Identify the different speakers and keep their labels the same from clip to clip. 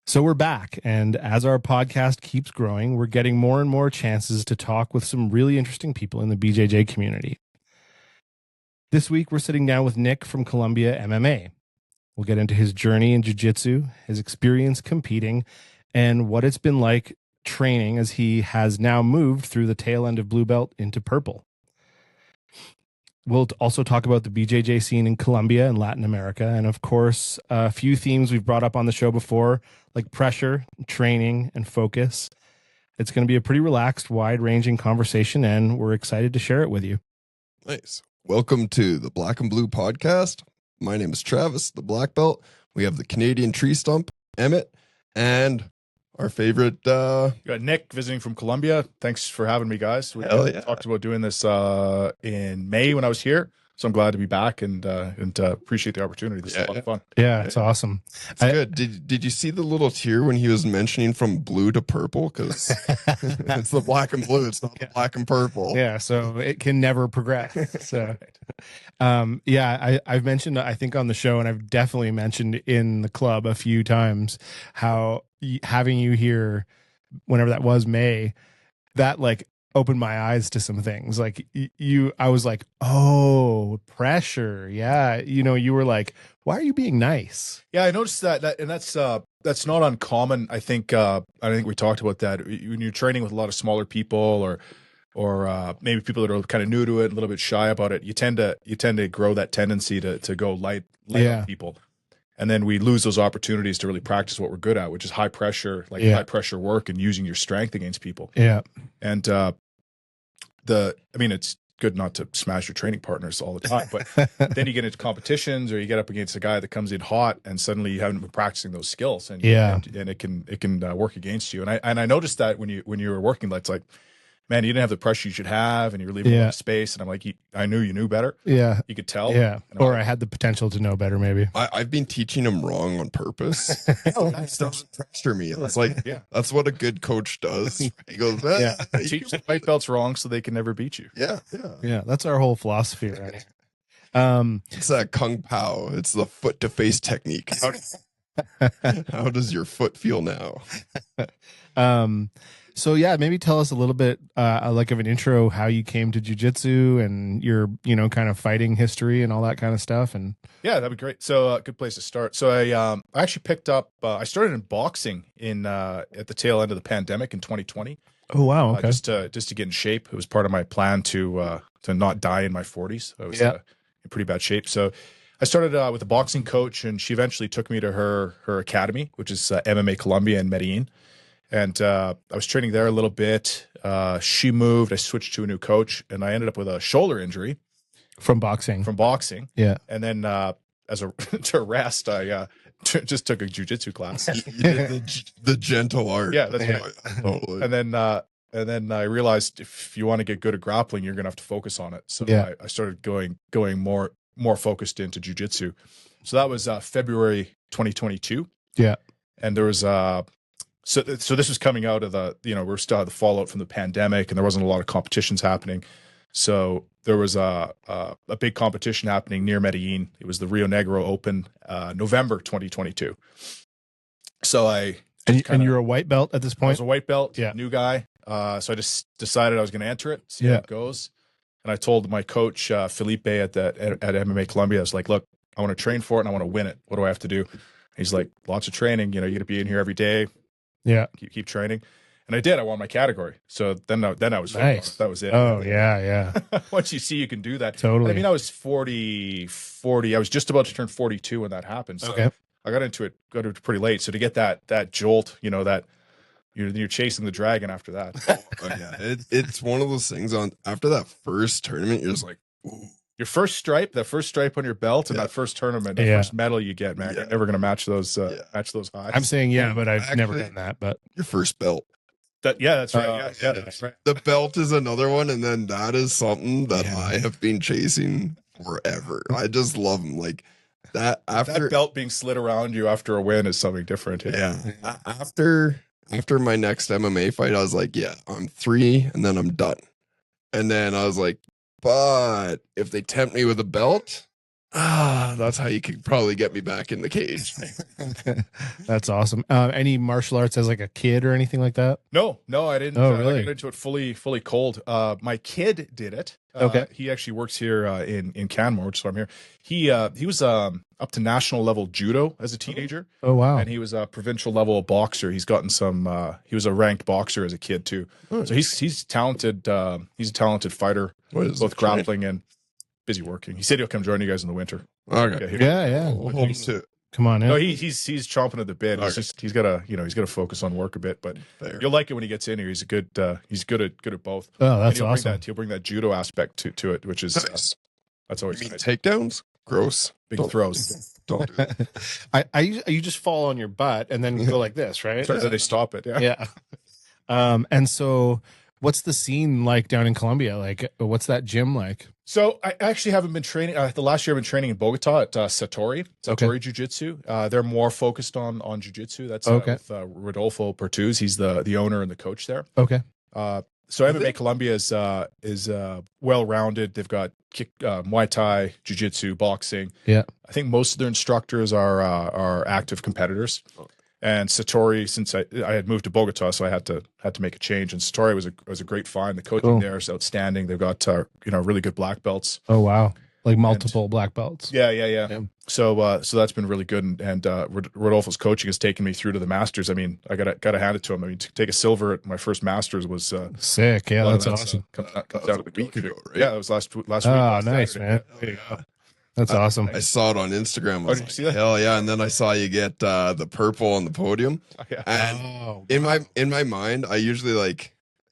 Speaker 1: So we're back, and as our podcast keeps growing, we're getting more and more chances to talk with some really interesting people in the BJJ community. This week, we're sitting down with Nick from Colombia MMA. We'll get into his journey in jiu-jitsu, his experience competing, and what it's been like training as he has now moved through the tail end of blue belt into purple. We'll also talk about the BJJ scene in Colombia and Latin America, and of course, a few themes we've brought up on the show before, like pressure, training, and focus. It's going to be a pretty relaxed, wide-ranging conversation, and we're excited to share it with you.
Speaker 2: Nice. Welcome to the Black and Blue podcast. My name is Travis, the black belt. We have the Canadian tree stump, Emmett, and our favorite...
Speaker 3: You got Nick visiting from Colombia. Thanks for having me, guys. We talked about doing this in May when I was here, so I'm glad to be back and appreciate the opportunity. This is a lot of fun.
Speaker 1: Yeah, it's awesome.
Speaker 2: It's good. Did you see the little tear when he was mentioning from blue to purple? Because it's the black and blue. It's not the black and purple.
Speaker 1: Yeah, so it can never progress. So, I've mentioned, I think on the show, and I've definitely mentioned in the club a few times, how having you here, whenever that was, May, that like opened my eyes to some things. Like I was like, oh, pressure. Yeah. You were like, why are you being nice?
Speaker 3: Yeah, I noticed that and that's not uncommon. I think we talked about that when you're training with a lot of smaller people or maybe people that are kind of new to it, a little bit shy about it. You tend to grow that tendency to go light on people. And then we lose those opportunities to really practice what we're good at, which is high pressure, high pressure work and using your strength against people.
Speaker 1: Yeah.
Speaker 3: And it's good not to smash your training partners all the time, but then you get into competitions or you get up against a guy that comes in hot and suddenly you haven't been practicing those skills and it can work against you. And I noticed that when you were working, it's like, man, you didn't have the pressure you should have, and you were leaving a lot of space. And I'm like, I knew you knew better.
Speaker 1: Yeah,
Speaker 3: you could tell.
Speaker 1: Yeah, or I had the potential to know better. Maybe
Speaker 2: I've been teaching him wrong on purpose. Doesn't pressure me. It's like, that's what a good coach does. He goes,
Speaker 3: teach the white belts wrong so they can never beat you.
Speaker 1: Yeah. That's our whole philosophy, right?
Speaker 2: It's that Kung Pao. It's the foot to face technique. How does your foot feel now?
Speaker 1: So maybe tell us a little bit like of an intro, how you came to jiu-jitsu and your, kind of fighting history and all that kind of stuff. And
Speaker 3: yeah, that'd be great. So good place to start. So I actually picked up, I started in boxing at the tail end of the pandemic in 2020.
Speaker 1: Oh, wow. Okay.
Speaker 3: Just to get in shape. It was part of my plan to not die in my 40s. I was in pretty bad shape. So I started with a boxing coach, and she eventually took me to her academy, which is MMA Colombia in Medellin. And I was training there a little bit. She moved. I switched to a new coach, and I ended up with a shoulder injury
Speaker 1: from boxing.
Speaker 3: Yeah. And then to rest, I just took a jiu-jitsu class.
Speaker 2: You did the gentle art.
Speaker 3: Yeah, that's right. Totally. And then I realized if you want to get good at grappling, you're gonna have to focus on it. So I started going more focused into jiu-jitsu. So that was February 2022.
Speaker 1: Yeah.
Speaker 3: And there was So this was coming out of we're still had the fallout from the pandemic, and there wasn't a lot of competitions happening. So there was a big competition happening near Medellin. It was the Rio Negro Open, November 2022. So
Speaker 1: and you're a white belt at this point?
Speaker 3: I was a white belt, new guy. So I just decided I was going to enter it, see how it goes. And I told my coach, Felipe at MMA Colombia, I was like, look, I want to train for it and I want to win it. What do I have to do? He's like, lots of training. You got to be in here every day.
Speaker 1: Yeah.
Speaker 3: Keep training. And I did. I won my category. So then I was
Speaker 1: nice.
Speaker 3: That was it.
Speaker 1: Oh, yeah.
Speaker 3: Once you see you can do that.
Speaker 1: Totally.
Speaker 3: I mean, I was 40. I was just about to turn 42 when that happened. So I got into it pretty late. So to get that jolt, that you're chasing the dragon after that.
Speaker 2: It's one of those things after that first tournament, you're just like, ooh.
Speaker 3: Your first stripe on your belt, and that first tournament, the first medal you get, man, you're never going to match those highs.
Speaker 1: I'm saying but I've never done that. But
Speaker 2: your first belt.
Speaker 3: That's right. That's right.
Speaker 2: The belt is another one, and then that is something that I have been chasing forever. I just love them. Like that. That
Speaker 3: belt being slid around you after a win is something different.
Speaker 2: Yeah. After my next MMA fight, I was like, I'm 3, and then I'm done. And then I was like, but if they tempt me with a belt, That's how you could probably get me back in the cage.
Speaker 1: That's awesome. Any martial arts as like a kid or anything like that?
Speaker 3: No, I didn't.
Speaker 1: Oh,
Speaker 3: I
Speaker 1: really?
Speaker 3: got into it fully cold. My kid did it.
Speaker 1: Okay.
Speaker 3: He actually works here in Canmore, which is why I'm here. He was up to national level judo as a teenager.
Speaker 1: Oh, wow.
Speaker 3: And he was a provincial level boxer. He's gotten some. He was a ranked boxer as a kid too. So he's talented. He's a talented fighter, both grappling and busy working. He said he'll come join you guys in the winter.
Speaker 2: Okay.
Speaker 1: Yeah. Come on in.
Speaker 3: No, he's chomping at the bit. He's got to focus on work a bit, but you'll like it when he gets in here. He's good at both.
Speaker 1: Oh, that's
Speaker 3: and
Speaker 1: awesome.
Speaker 3: He'll bring that judo aspect to it, which is
Speaker 2: Nice.
Speaker 3: that's always
Speaker 2: You mean
Speaker 3: nice.
Speaker 2: takedowns? Gross.
Speaker 3: Big throws.
Speaker 2: Don't do that.
Speaker 1: You just fall on your butt and then go like this, right?
Speaker 3: So they stop it. Yeah.
Speaker 1: And so what's the scene like down in Colombia? Like, what's that gym like?
Speaker 3: So I actually haven't been training. The last year I've been training in Bogota at Satori Jiu-Jitsu. They're more focused on Jiu-Jitsu. That's with Rodolfo Pertuz. He's the owner and the coach there.
Speaker 1: Okay.
Speaker 3: So MMA Colombia is well-rounded. They've got Muay Thai, Jiu-Jitsu, boxing.
Speaker 1: Yeah.
Speaker 3: I think most of their instructors are active competitors. And Satori, since I had moved to Bogota, so I had to make a change. And Satori was a great find. The coaching there is outstanding. They've got really good black belts.
Speaker 1: Oh, wow. Like multiple black belts.
Speaker 3: Yeah. So that's been really good. And Rodolfo's coaching has taken me through to the Masters. I mean, I gotta hand it to him. I mean, to take a silver at my first Masters was
Speaker 1: sick. Yeah, that's awesome.
Speaker 3: Comes down to the
Speaker 2: week ago, right?
Speaker 3: Yeah, it was last week.
Speaker 1: Oh, nice, man. There you go. That's awesome.
Speaker 2: I saw it on Instagram. I was
Speaker 3: did you see that?
Speaker 2: Hell yeah! And then I saw you get the purple on the podium.
Speaker 3: Yeah.
Speaker 2: And in my mind, I usually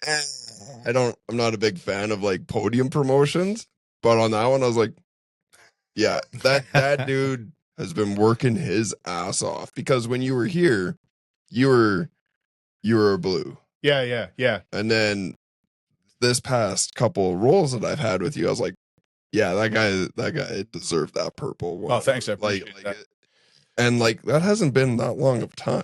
Speaker 2: I'm not a big fan of like podium promotions, but on that one, I was like, yeah, that dude has been working his ass off, because when you were here, you were a blue.
Speaker 3: Yeah.
Speaker 2: And then this past couple of roles that I've had with you, I was like, yeah, that guy deserved that purple one.
Speaker 3: Oh, thanks. I appreciate that.
Speaker 2: And that hasn't been that long of time.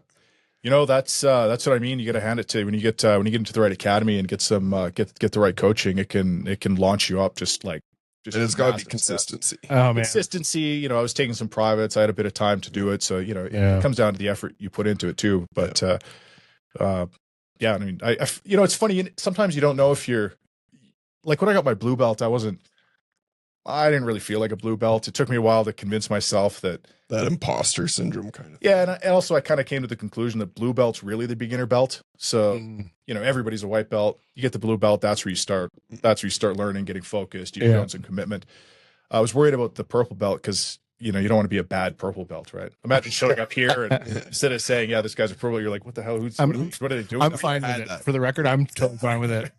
Speaker 3: That's what I mean. You got to hand it to when you get into the right academy and get some get the right coaching. It can launch you up and it's got to be consistency.
Speaker 1: Oh, man.
Speaker 3: Consistency. I was taking some privates. I had a bit of time to do it, so it comes down to the effort you put into it too. But I mean, it's funny. Sometimes you don't know if you're like when I got my blue belt. I didn't really feel like a blue belt. It took me a while to convince myself that
Speaker 2: imposter syndrome kind of thing.
Speaker 3: Yeah, and also I kind of came to the conclusion that blue belt's really the beginner belt. So, everybody's a white belt. You get the blue belt, that's where you start. That's where you start learning, getting focused, you show some commitment. I was worried about the purple belt because, you don't want to be a bad purple belt, right? Imagine showing up here and instead of saying, yeah, this guy's a purple, you're like, what the hell? What are they doing?
Speaker 1: I'm fine with it. For the record, I'm totally fine with it.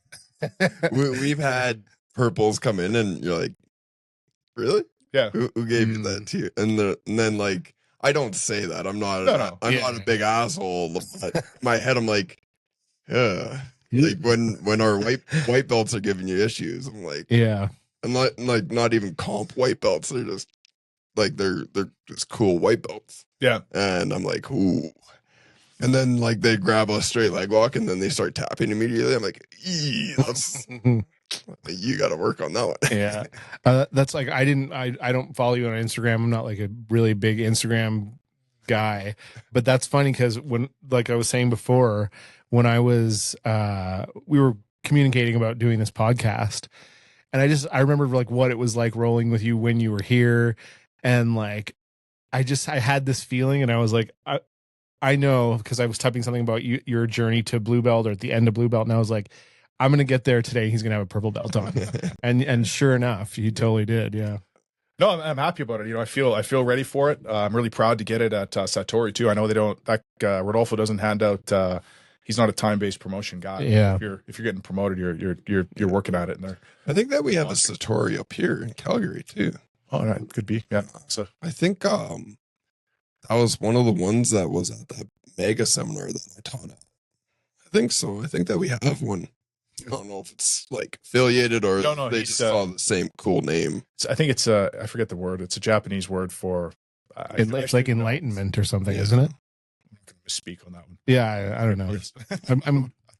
Speaker 2: We've had purples come in and you're like, really?
Speaker 3: Yeah.
Speaker 2: Who gave you that too? And then I don't say that. I'm not. I'm not a big asshole. But in my head, I'm like, yeah. Like when our white belts are giving you issues, I'm like,
Speaker 1: yeah.
Speaker 2: And not even comp white belts. They're just they're just cool white belts.
Speaker 3: Yeah.
Speaker 2: And I'm like, ooh. And then they grab a straight leg lock and then they start tapping immediately. I'm like, that's. You got to work on that one.
Speaker 1: Yeah. That's I don't follow you on Instagram. I'm not like a really big Instagram guy, but that's funny because when, like I was saying before, when I was, we were communicating about doing this podcast, and I remember what it was like rolling with you when you were here. And I had this feeling, and I was like, I know, because I was typing something about your journey to blue belt or at the end of blue belt. And I was like, I'm going to get there today. He's going to have a purple belt on. and sure enough, he totally did. Yeah.
Speaker 3: No, I'm happy about it. I feel ready for it. I'm really proud to get it at Satori too. I know they don't, Rodolfo doesn't hand out, he's not a time-based promotion guy.
Speaker 1: Yeah.
Speaker 3: If you're getting promoted, you're working at it. And
Speaker 2: I think that we have a Satori up here in Calgary too.
Speaker 3: Oh, right. Could be. Yeah. So
Speaker 2: I think, that was one of the ones that was at that mega seminar that I taught at. I think so. I think that we have one. I don't know if it's affiliated or they just saw the same cool name.
Speaker 3: I think it's I forget the word. It's a Japanese word for
Speaker 1: it's like enlightenment or something, isn't it?
Speaker 3: I'm going to speak on that one.
Speaker 1: Yeah, I don't know.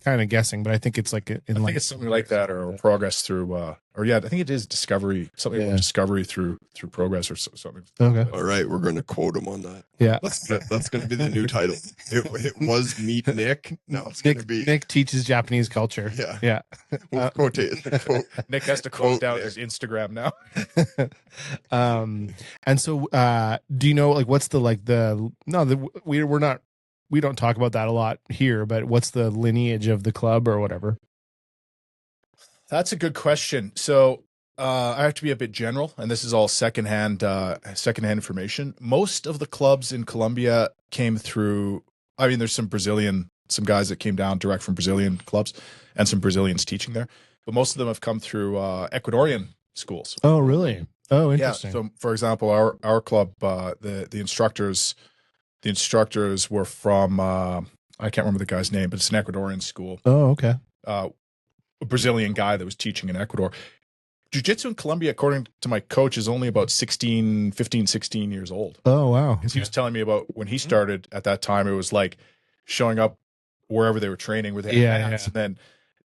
Speaker 1: kind of guessing, but I think it's like
Speaker 3: I think it's something like that, or progress through, I think it is discovery, something about discovery through progress or something.
Speaker 1: Okay.
Speaker 2: All right, we're going to quote him on that.
Speaker 1: Yeah.
Speaker 2: That's going to be the new title. It was Meet Nick. Now it's going to be
Speaker 1: Nick teaches Japanese culture.
Speaker 2: Yeah. We'll quote.
Speaker 3: Nick has to close down his Instagram now.
Speaker 1: And so, do you know, like, what's the, like, we don't talk about that a lot here, but what's the lineage of the club or whatever?
Speaker 3: That's a good question. So I have to be a bit general, and this is all secondhand information. Most of the clubs in Colombia came through. I mean, there's some guys that came down direct from Brazilian clubs, and some Brazilians teaching there. But most of them have come through Ecuadorian schools.
Speaker 1: Oh, really? Oh, interesting.
Speaker 3: Yeah. So, for example, our club, the instructors were from I can't remember the guy's name, but it's an Ecuadorian school.
Speaker 1: Oh, okay.
Speaker 3: A Brazilian guy that was teaching in Ecuador. Jiu-Jitsu in Colombia, according to my coach, is only about 15, 16 years old.
Speaker 1: Oh, wow.
Speaker 3: Because he was telling me about when he started at that time, it was like showing up wherever they were training with hats, and then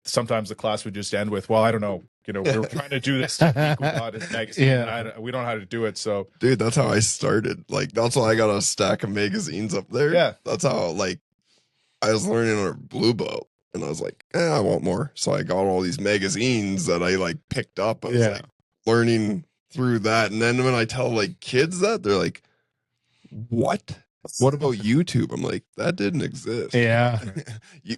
Speaker 3: sometimes the class would just end with, well, I don't know, we were trying to do this technique without his magazine, and we don't know how to do it. So,
Speaker 2: dude, that's how I started. Like, that's why I got a stack of magazines up there.
Speaker 3: Yeah.
Speaker 2: That's how, like, I was learning on a blue belt, and I was like, I want more. So I got all these magazines that I, like, picked up. I was, like, learning through that. And then when I tell, like, kids that, they're like, what? What about YouTube? I'm like, that didn't exist.
Speaker 1: Yeah.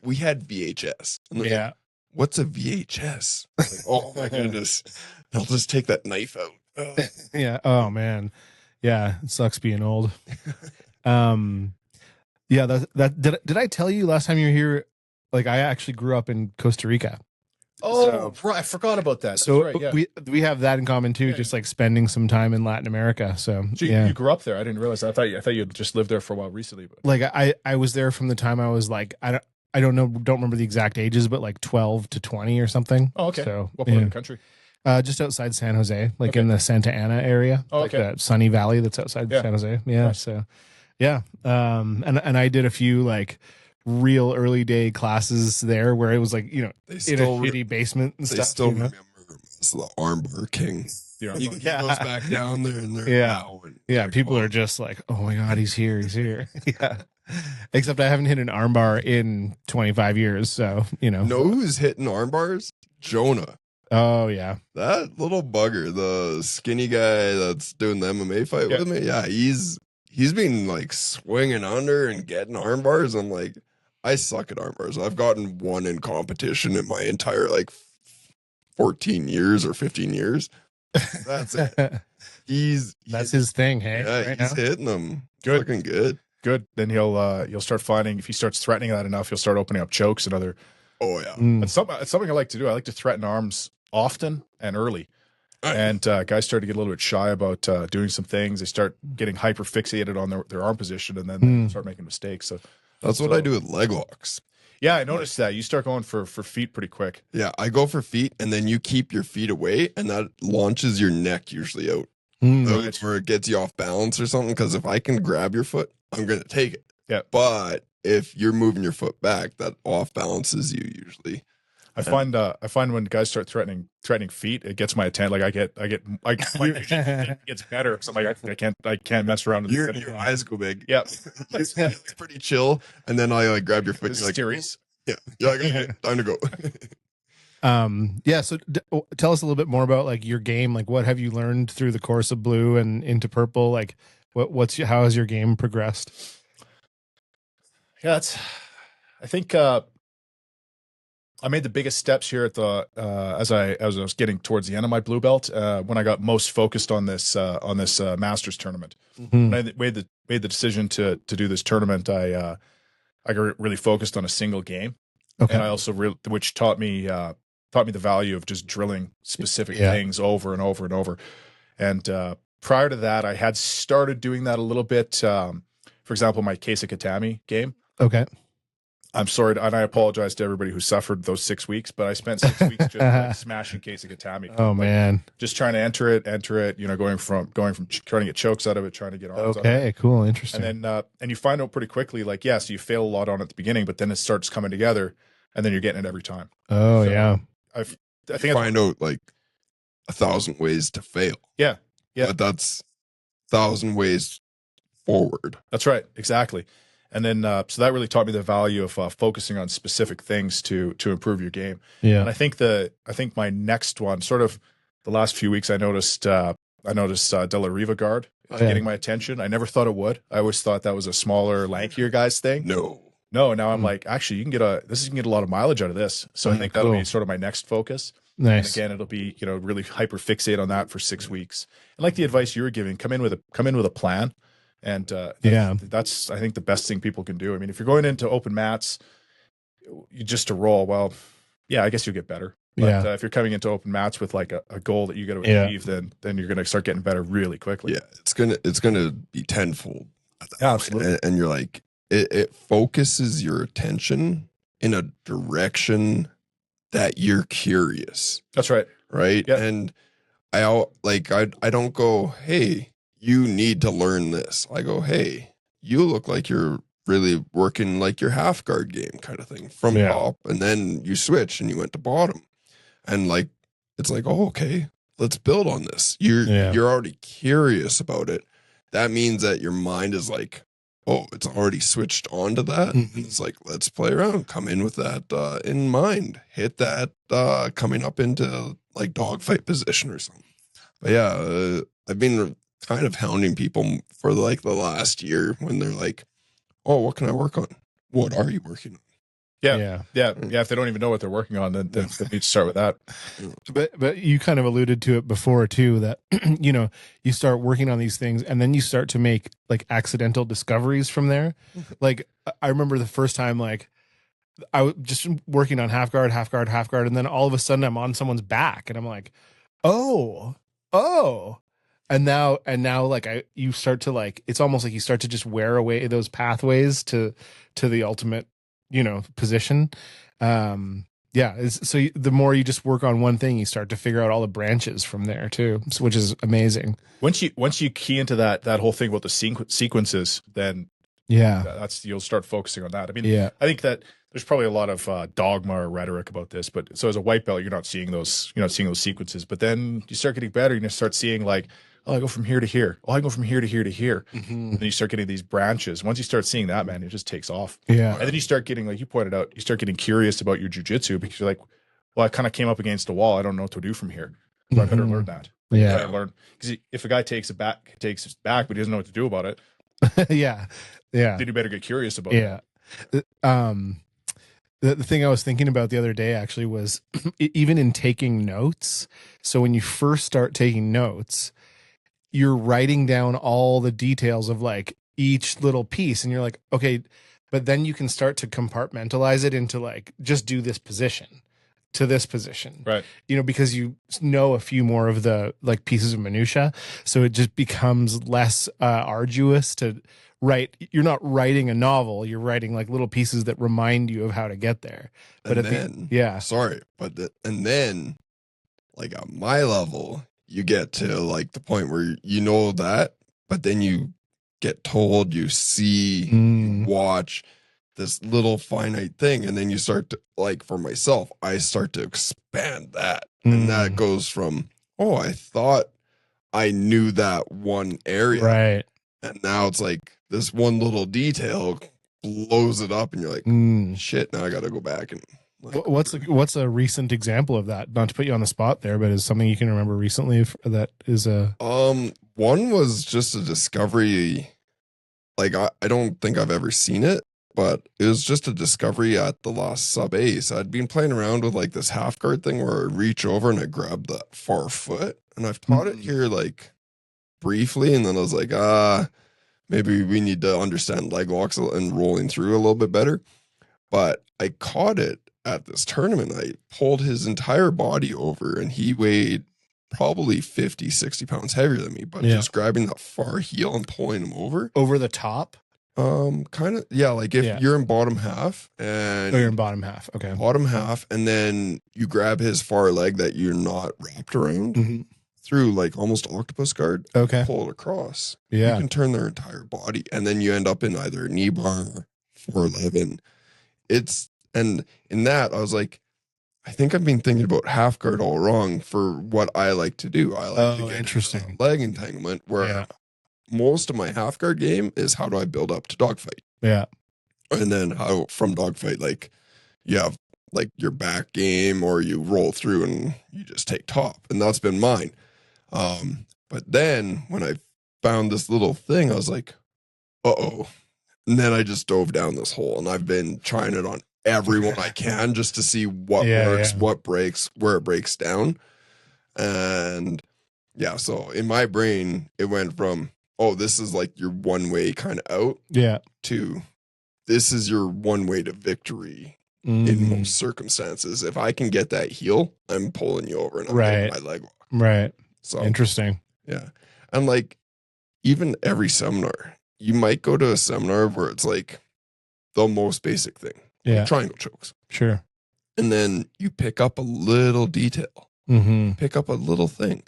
Speaker 2: We had VHS.
Speaker 1: Yeah.
Speaker 2: Like, what's a VHS? Like, oh my goodness. I'll just take that knife out. Oh.
Speaker 1: Yeah. Oh man. Yeah. It sucks being old. Yeah. Did I tell you last time you were here? Like, I actually grew up in Costa Rica.
Speaker 3: Oh, right. I forgot about that.
Speaker 1: So
Speaker 3: That's right, yeah.
Speaker 1: we have that in common too. Just like spending some time in Latin America. So
Speaker 3: you grew up there. I didn't realize. I thought you had just lived there for a while recently. But
Speaker 1: like I was there from the time I was like, I don't remember the exact ages, but like 12 to 20 or something.
Speaker 3: Oh, okay.
Speaker 1: So
Speaker 3: what part of the country?
Speaker 1: Just outside San Jose, like in the Santa Ana area.
Speaker 3: Oh,
Speaker 1: like that sunny valley that's outside San Jose. Yeah. Nice. So yeah. And I did a few like real early day classes there where it was like, in a shitty basement and stuff.
Speaker 2: They still remember the armbar king. He goes back down there and they're
Speaker 1: people are just like, oh my God, he's here. Yeah. Except I haven't hit an armbar in 25 years. So,
Speaker 2: Know who's hitting armbars? Jonah.
Speaker 1: Oh yeah.
Speaker 2: That little bugger, the skinny guy that's doing the MMA fight with me. Yeah. He's been like swinging under and getting armbars. I'm like, I suck at armbars. I've gotten one in competition in my entire like 14 years or 15 years. That's it.
Speaker 1: That's his thing. Hey,
Speaker 2: yeah, he's hitting them.
Speaker 3: Good.
Speaker 2: Looking good.
Speaker 3: Then you'll start finding, if he starts threatening that enough, he'll start opening up chokes and other.
Speaker 2: Oh yeah.
Speaker 3: It's something I like to do. I like to threaten arms often and early. And guys start to get a little bit shy about doing some things. They start getting hyper fixated on their arm position, and then they start making mistakes. So
Speaker 2: that's what I do with leg locks.
Speaker 3: Yeah, I noticed that. You start going for feet pretty quick.
Speaker 2: Yeah, I go for feet, and then you keep your feet away, and that launches your neck usually out. That's where it gets you off balance or something, because if I can grab your foot, I'm going to take it.
Speaker 3: Yeah.
Speaker 2: But if you're moving your foot back, that off balances you usually.
Speaker 3: I find when guys start threatening feet, it gets my attention. Like my vision gets better. So I'm like, I can't mess around with
Speaker 2: your eyes go big.
Speaker 3: Yeah.
Speaker 2: It's pretty chill. And then I like grab your foot.
Speaker 3: It's
Speaker 2: like,
Speaker 3: serious.
Speaker 2: Yeah. You're like, okay, time to go.
Speaker 1: So tell us a little bit more about like your game. Like, what have you learned through the course of blue and into purple? Like how has your game progressed?
Speaker 3: Yeah, I think I made the biggest steps here at the as I was getting towards the end of my blue belt when I got most focused on this Masters tournament. When I made the decision to do this tournament, I got really focused on a single game, and I also which taught me the value of just drilling specific things over and over and over. And prior to that, I had started doing that a little bit. For example, my Keisa Katami game.
Speaker 1: Okay.
Speaker 3: I'm sorry, and I apologize to everybody who suffered those 6 weeks, but I spent 6 weeks just like, smashing Keisa Katami.
Speaker 1: Oh man,
Speaker 3: just trying to enter it, going from trying to get chokes out of it, trying to get arms out of it.
Speaker 1: Okay, cool, interesting.
Speaker 3: And then and you find out pretty quickly, like, so you fail a lot on it at the beginning, but then it starts coming together. and then you're getting it every time.
Speaker 1: Oh
Speaker 3: So,
Speaker 1: yeah.
Speaker 3: I think
Speaker 2: Find out like 1,000 ways to fail.
Speaker 3: Yeah.
Speaker 2: But that's 1,000 ways forward.
Speaker 3: That's right. Exactly. And then, so that really taught me the value of focusing on specific things to improve your game.
Speaker 1: Yeah.
Speaker 3: And I think my next one, sort of the last few weeks, I noticed De La Riva guard is getting my attention. I never thought it would. I always thought that was a smaller, lankier guy's thing.
Speaker 2: No.
Speaker 3: Now I'm like, actually, you can get a lot of mileage out of this. So I think that'll be sort of my next focus.
Speaker 1: Nice.
Speaker 3: And again, it'll be, really hyper fixate on that for 6 weeks. And like the advice you were giving, come in with a plan. And that's I think the best thing people can do. I mean, if you're going into open mats, just to roll, well, yeah, I guess you'll get better. But if you're coming into open mats with like a goal that you got to achieve, then you're going to start getting better really quickly.
Speaker 2: Yeah, it's gonna be tenfold.
Speaker 3: Yeah, absolutely.
Speaker 2: And you're like, it focuses your attention in a direction that you're curious.
Speaker 3: That's right.
Speaker 2: Right.
Speaker 3: Yeah.
Speaker 2: And I don't go, hey, you need to learn this. I go, hey, you look like you're really working like your half guard game kind of thing from top, and then you switch and you went to bottom. And like, it's like, oh, okay, let's build on this. You're already curious about it. That means that your mind is like, oh, it's already switched on to that. And it's like, let's play around. Come in with that in mind. Hit that coming up into like dogfight position or something. But yeah, I've been kind of hounding people for like the last year when they're like, oh, what can I work on? What are you working on?
Speaker 3: Yeah. If they don't even know what they're working on, then they need to start with that.
Speaker 1: But you kind of alluded to it before too, that you start working on these things and then you start to make like accidental discoveries from there. Like I remember the first time, like I was just working on half guard, and then all of a sudden I'm on someone's back and I'm like, oh. And now like you start to like, it's almost like you start to just wear away those pathways to the ultimate, position. So the more you just work on one thing, you start to figure out all the branches from there too, which is amazing.
Speaker 3: Once you key into that whole thing about the sequences, then you'll start focusing on that. I mean, I think that there's probably a lot of dogma or rhetoric about this, but so as a white belt, you're not seeing those sequences. But then you start getting better, and you start seeing like, oh, I go from here to here. Oh, I go from here to here to here. And then you start getting these branches. Once you start seeing that, man, it just takes off.
Speaker 1: Yeah.
Speaker 3: And then you start getting, like you pointed out, you start getting curious about your jiu-jitsu because you're like, well, I kind of came up against a wall. I don't know what to do from here. So I better learn that.
Speaker 1: Yeah.
Speaker 3: I better learn. Because if a guy takes it back, but he doesn't know what to do about it.
Speaker 1: Yeah.
Speaker 3: Then you better get curious about it.
Speaker 1: The thing I was thinking about the other day actually was even in taking notes. So when you first start taking notes, you're writing down all the details of like each little piece, and you're like, okay, but then you can start to compartmentalize it into like, just do this position to this position,
Speaker 3: right?
Speaker 1: Because you know a few more of the like pieces of minutia, so it just becomes less arduous to write. You're not writing a novel, you're writing like little pieces that remind you of how to get there. But and
Speaker 2: then like at my level, you get to like the point where you know that, but then you get told, you see, you watch this little finite thing, and then you start to, like for myself, I start to expand that. And that goes from, oh, I thought I knew that one area.
Speaker 1: Right.
Speaker 2: And now it's like this one little detail blows it up, and you're like, shit, now I got to go back and like,
Speaker 1: what's a recent example of that? Not to put you on the spot there, but is something you can remember recently that is a
Speaker 2: one was just a discovery. Like I don't think I've ever seen it, but it was just a discovery at the last sub ace. I'd been playing around with like this half guard thing where I reach over and I grab the far foot, and I've taught it here like briefly, and then I was like, maybe we need to understand leg locks and rolling through a little bit better. But I caught it at this tournament. I pulled his entire body over, and he weighed probably 50, 60 pounds heavier than me, but just grabbing that far heel and pulling him over
Speaker 1: the top.
Speaker 2: Kind of, like if you're in bottom half and
Speaker 1: you're in bottom half. Okay.
Speaker 2: Bottom half. And then you grab his far leg that you're not wrapped around through like almost octopus guard.
Speaker 1: Okay.
Speaker 2: Pull it across.
Speaker 1: Yeah.
Speaker 2: You can turn their entire body, and then you end up in either knee bar or 411. It's And in that, I was like, I think I've been thinking about half guard all wrong for what I like to do. I like to get
Speaker 1: interesting.
Speaker 2: leg entanglement, where most of my half guard game is how do I build up to dogfight.
Speaker 1: Yeah.
Speaker 2: And then how from dogfight, like you have like your back game or you roll through and you just take top. And that's been mine. But then when I found this little thing, I was like, uh-oh. And then I just dove down this hole and I've been trying it on everyone I can just to see what works, what breaks, where it breaks down. And yeah, so in my brain, it went from, oh, this is like your one way kind of out to this is your one way to victory in most circumstances. If I can get that heel, I'm pulling you over and I'm getting my leg lock.
Speaker 1: Right.
Speaker 2: So
Speaker 1: interesting.
Speaker 2: Yeah. And like even every seminar, you might go to a seminar where it's like the most basic thing. Like triangle chokes.
Speaker 1: Sure.
Speaker 2: And then you pick up a little detail. Pick up a little thing.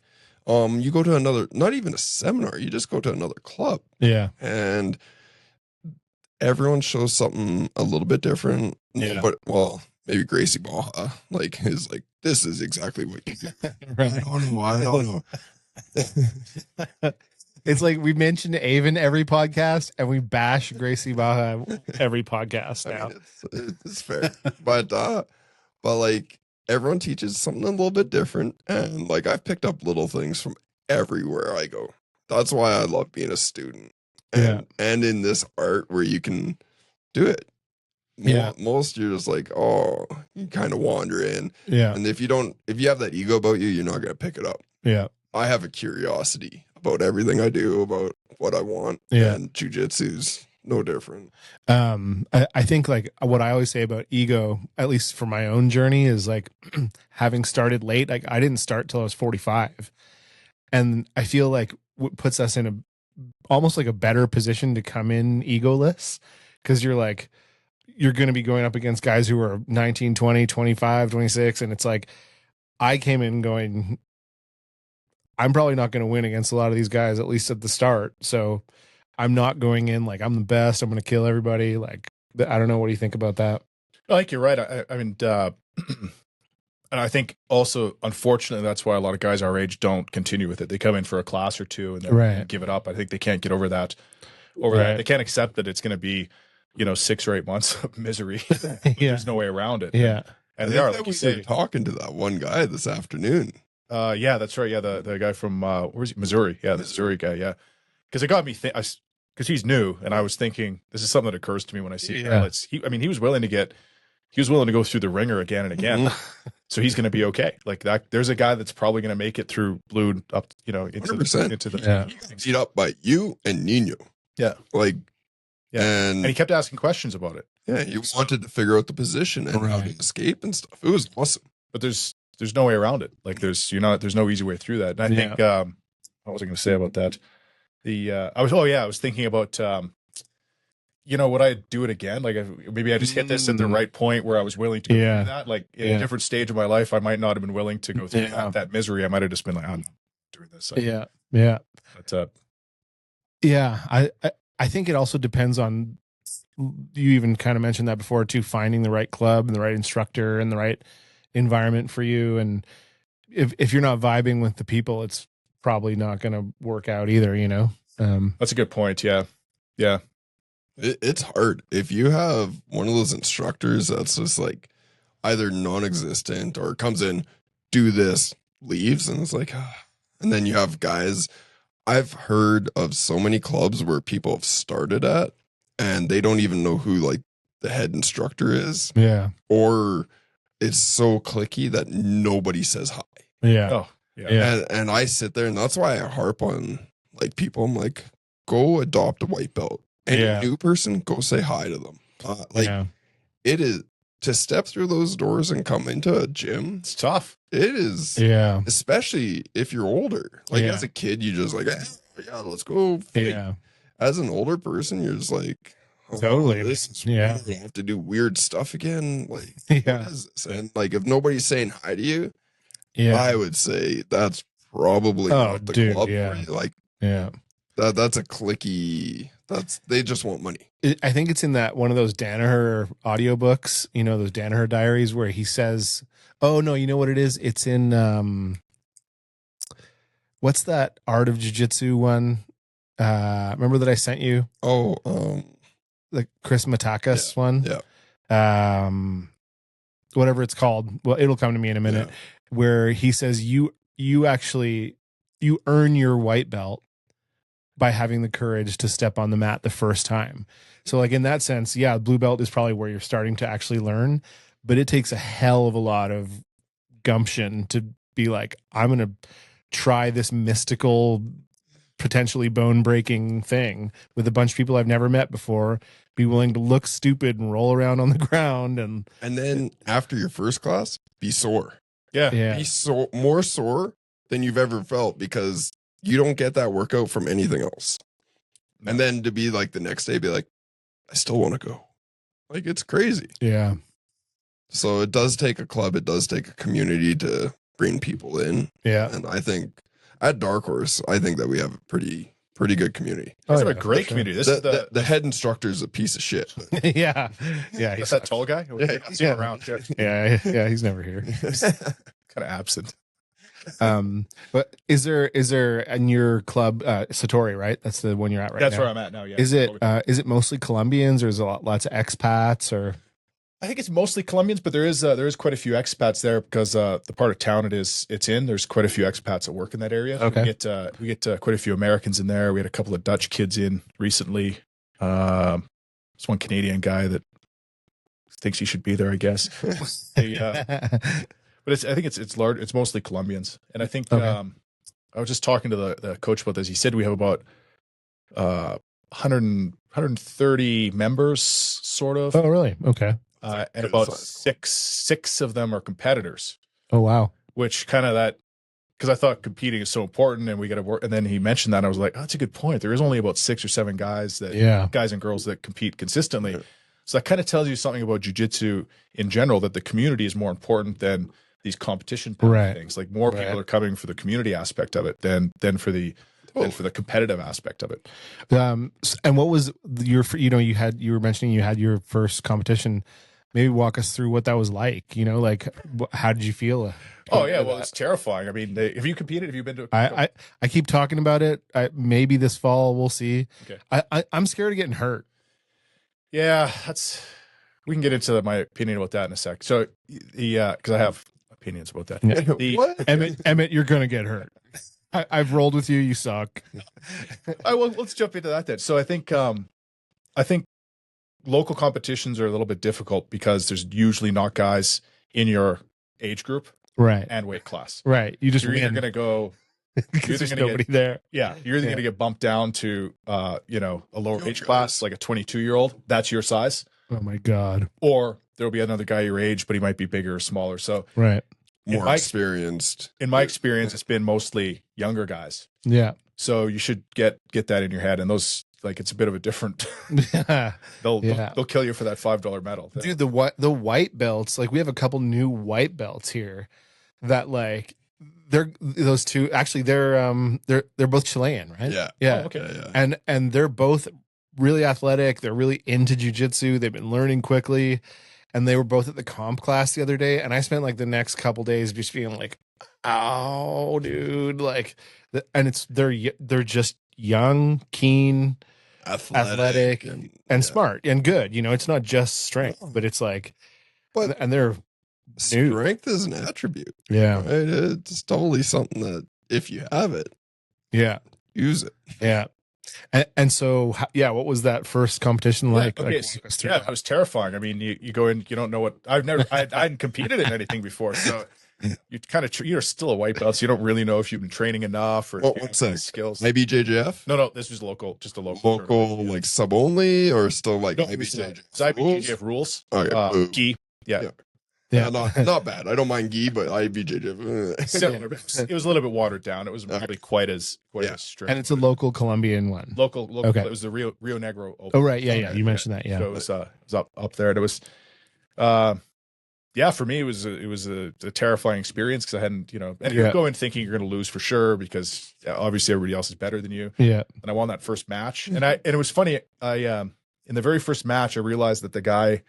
Speaker 2: You go to another, not even a seminar, you just go to another club.
Speaker 1: Yeah.
Speaker 2: And everyone shows something a little bit different.
Speaker 1: Yeah.
Speaker 2: But well, maybe Gracie Baja like is like, this is exactly what you do.
Speaker 1: Right.
Speaker 2: I don't know.
Speaker 1: It's like we mention Avon every podcast and we bash Gracie Baja every podcast now.
Speaker 2: I mean, it's fair. But like everyone teaches something a little bit different. And like I've picked up little things from everywhere I go. That's why I love being a student. And in this art where you can do it. Most you're just like, oh, you kind of wander in.
Speaker 1: Yeah.
Speaker 2: And if you have that ego about you, you're not gonna pick it up.
Speaker 1: Yeah.
Speaker 2: I have a curiosity about everything I do, about what I want.
Speaker 1: Yeah.
Speaker 2: And jiu-jitsu's no different.
Speaker 1: I think like what I always say about ego, at least for my own journey, is like having started late. Like I didn't start till I was 45. And I feel like what puts us in a almost like a better position to come in egoless, because you're like, you're going to be going up against guys who are 19, 20, 25, 26. And it's like, I came in going, I'm probably not going to win against a lot of these guys, at least at the start. So I'm not going in like I'm the best. I'm going to kill everybody. Like, I don't know. What do you think about that?
Speaker 3: I think you're right. I mean, and I think also, unfortunately, that's why a lot of guys our age don't continue with it. They come in for a class or two and then give it up. I think they can't get over that. That. They can't accept that it's going to be, 6 or 8 months of misery. There's no way around it.
Speaker 1: Yeah.
Speaker 3: And they are, like you say,
Speaker 2: talking to that one guy this afternoon.
Speaker 3: Yeah, that's right. Yeah, the guy from where's he? Missouri. Yeah, the Missouri guy. Yeah, because it got me because he's new, and I was thinking this is something that occurs to me when I see pilots. He was willing to go through the ringer again and again, so he's going to be okay. Like that, there's a guy that's probably going to make it through blue up, into
Speaker 2: 100%.
Speaker 3: into the
Speaker 2: beat up by you and Nino.
Speaker 3: Yeah,
Speaker 2: like.
Speaker 3: Yeah. And he kept asking questions about it.
Speaker 2: Yeah, he wanted to figure out the position and how to escape and stuff. It was awesome.
Speaker 3: But there's no way around it. Like there's no easy way through that. And I think what was I going to say about that? I was thinking about would I do it again? Like maybe I just hit this at the right point where I was willing to go through that. Like in a different stage of my life, I might not have been willing to go through that misery. I might have just been like, I'm not doing this. But
Speaker 1: I think it also depends on, you even kind of mentioned that before too, finding the right club and the right instructor and the right environment for you. And if you're not vibing with the people, it's probably not going to work out either,
Speaker 3: That's a good point. Yeah. Yeah.
Speaker 2: It's hard. If you have one of those instructors that's just like either non-existent or comes in, do this, leaves, and it's like, and then you have guys. I've heard of so many clubs where people have started at and they don't even know who like the head instructor is.
Speaker 1: Yeah.
Speaker 2: Or it's so cliquey that nobody says hi.
Speaker 1: Yeah.
Speaker 3: Oh, yeah.
Speaker 2: And I sit there and that's why I harp on like people. I'm like, go adopt a white belt. Any new person, go say hi to them. It is to step through those doors and come into a gym.
Speaker 3: It's tough.
Speaker 2: It is.
Speaker 1: Yeah.
Speaker 2: Especially if you're older. Like as a kid, you just like, let's go fight.
Speaker 1: Yeah.
Speaker 2: As an older person, you're just like,
Speaker 1: totally.
Speaker 2: This is weird. I have to do weird stuff again. Like, what is this? And like, if nobody's saying hi to you, I would say that's probably not the club for you. Like, That's a clicky. They just want money.
Speaker 1: I think it's in that one of those Danaher audiobooks, those Danaher diaries where he says, oh no, you know what it is? It's in what's that Art of Jiu-Jitsu one? Remember that I sent you?
Speaker 2: Oh,
Speaker 1: The Chris Matakas one?
Speaker 2: yeah.
Speaker 1: Whatever it's called. Well, it'll come to me in a minute.
Speaker 2: Yeah.
Speaker 1: Where he says you earn your white belt by having the courage to step on the mat the first time. So like in that sense, yeah, blue belt is probably where you're starting to actually learn, but it takes a hell of a lot of gumption to be like, I'm going to try this mystical, potentially bone breaking thing with a bunch of people I've never met before, be willing to look stupid and roll around on the ground. And
Speaker 2: then after your first class, be sore.
Speaker 3: Yeah.
Speaker 2: Be more sore than you've ever felt, because you don't get that workout from anything else.
Speaker 3: No.
Speaker 2: And then to be like the next day, be like, I still want to go. Like, it's crazy.
Speaker 1: yeah.
Speaker 2: So it does take a club. It does take a community to bring people in.
Speaker 1: Yeah.
Speaker 2: And I think at Dark Horse, I think that we have a pretty good community.
Speaker 3: It's
Speaker 1: Oh,
Speaker 3: a
Speaker 1: yeah,
Speaker 3: great
Speaker 1: for sure.
Speaker 3: community. This is
Speaker 2: The head instructor is a piece of shit.
Speaker 1: yeah. Yeah.
Speaker 3: That's that tall guy? He's
Speaker 1: Yeah.
Speaker 3: around.
Speaker 1: Yeah. He's never here.
Speaker 3: Kind of absent.
Speaker 1: But is there in your club, Satori, right? That's the one you're at right
Speaker 3: That's
Speaker 1: now.
Speaker 3: where I'm at now. Yeah.
Speaker 1: Is it mostly Colombians, or is it lots of expats, or?
Speaker 3: I think it's mostly Colombians, but there is quite a few expats there because the part of town it's in. There's quite a few expats that work in that area.
Speaker 1: Okay.
Speaker 3: We get quite a few Americans in there. We had a couple of Dutch kids in recently. There's one Canadian guy that thinks he should be there, I guess. But I think it's large. It's mostly Colombians, and I think
Speaker 1: Okay.
Speaker 3: I was just talking to the coach about this. He said we have about 130 members, sort of,
Speaker 1: Oh, really? Okay.
Speaker 3: and
Speaker 2: Good
Speaker 3: about
Speaker 2: size.
Speaker 3: six of them are competitors.
Speaker 1: Oh, wow.
Speaker 3: Which kind of that, because I thought competing is so important, and we got to work. And then he mentioned that, and I was like, oh, that's a good point. There is only about 6 or 7 guys and girls that compete consistently. So that kind of tells you something about jiu-jitsu in general, that the community is more important than these competition
Speaker 1: Right.
Speaker 3: things. Like more people are coming for the community aspect of it than for the competitive aspect of it.
Speaker 1: And what was your, you were mentioning you had your first competition. Maybe walk us through what that was like. How did you feel?
Speaker 3: Oh yeah, well, it's terrifying. I mean, have you competed? Have you been to?
Speaker 1: I keep talking about it. Maybe this fall we'll see.
Speaker 3: Okay.
Speaker 1: I'm scared of getting hurt.
Speaker 3: Yeah, we can get into my opinion about that in a sec. So, because I have opinions about that.
Speaker 1: Yeah.
Speaker 2: What?
Speaker 1: Emmett, you're gonna get hurt. I've rolled with you. You suck.
Speaker 3: Well, let's jump into that then. So I think local competitions are a little bit difficult because there's usually not guys in your age group
Speaker 1: Right.
Speaker 3: and weight class.
Speaker 1: Right. You just
Speaker 3: You're either
Speaker 1: win
Speaker 3: going to go.
Speaker 1: because there's nobody there.
Speaker 3: Yeah, you're either going to get bumped down to a lower age class, like a 22-year-old. That's your size.
Speaker 1: Oh my God.
Speaker 3: Or there'll be another guy your age, but he might be bigger or smaller. So
Speaker 1: Right.
Speaker 2: More experienced.
Speaker 3: in my experience, it's been mostly younger guys.
Speaker 1: Yeah.
Speaker 3: So you should get that in your head. And those, like, it's a bit of a different. They'll kill you for that $5 medal.
Speaker 1: Dude, the white belts, like we have a couple new white belts here that like they're those two actually they're both Chilean, right?
Speaker 2: Yeah.
Speaker 1: Yeah.
Speaker 3: Oh, okay.
Speaker 2: Yeah.
Speaker 1: And they're both really athletic. They're really into jiu-jitsu. They've been learning quickly. And they were both at the comp class the other day. And I spent like the next couple days just being like, "Ow, dude!" Like, and they're just young, keen, athletic, and smart and good. It's not just strength, but it's like, and they're new.
Speaker 2: Strength is an attribute.
Speaker 1: Yeah,
Speaker 2: Right? It's totally something that if you have it,
Speaker 1: yeah,
Speaker 2: use it.
Speaker 1: yeah. And so, what was that first competition like?
Speaker 3: Okay,
Speaker 1: Like, walk us through that.
Speaker 3: it was terrifying. I mean, you go in, you don't know what. I hadn't competed in anything before, so you kind of you're still a white belt, so you don't really know if you've been training enough or
Speaker 2: Well,
Speaker 3: if you
Speaker 2: what's
Speaker 3: have
Speaker 2: that?
Speaker 3: skills.
Speaker 2: IBJJF?
Speaker 3: No, this was just a local, tournament.
Speaker 2: Like sub only or still like
Speaker 3: No,
Speaker 2: IBJJF?
Speaker 3: it's IBJJF rules.
Speaker 2: Okay.
Speaker 3: Gi, yeah.
Speaker 1: Yeah.
Speaker 2: Not bad. I don't mind gi, but IBJJF.
Speaker 3: Similar, but it was a little bit watered down. It wasn't really quite as strict.
Speaker 1: And it's a local Colombian one.
Speaker 3: Local.
Speaker 1: Okay.
Speaker 3: It was the Rio Negro Open.
Speaker 1: Oh right, yeah. You mentioned that, yeah.
Speaker 3: So it was up there, and it was yeah, for me, it was a terrifying experience because I hadn't, and you go in thinking you're going to lose for sure because obviously everybody else is better than you.
Speaker 1: Yeah.
Speaker 3: And I won that first match, and it was funny. In the very first match, I realized that the guy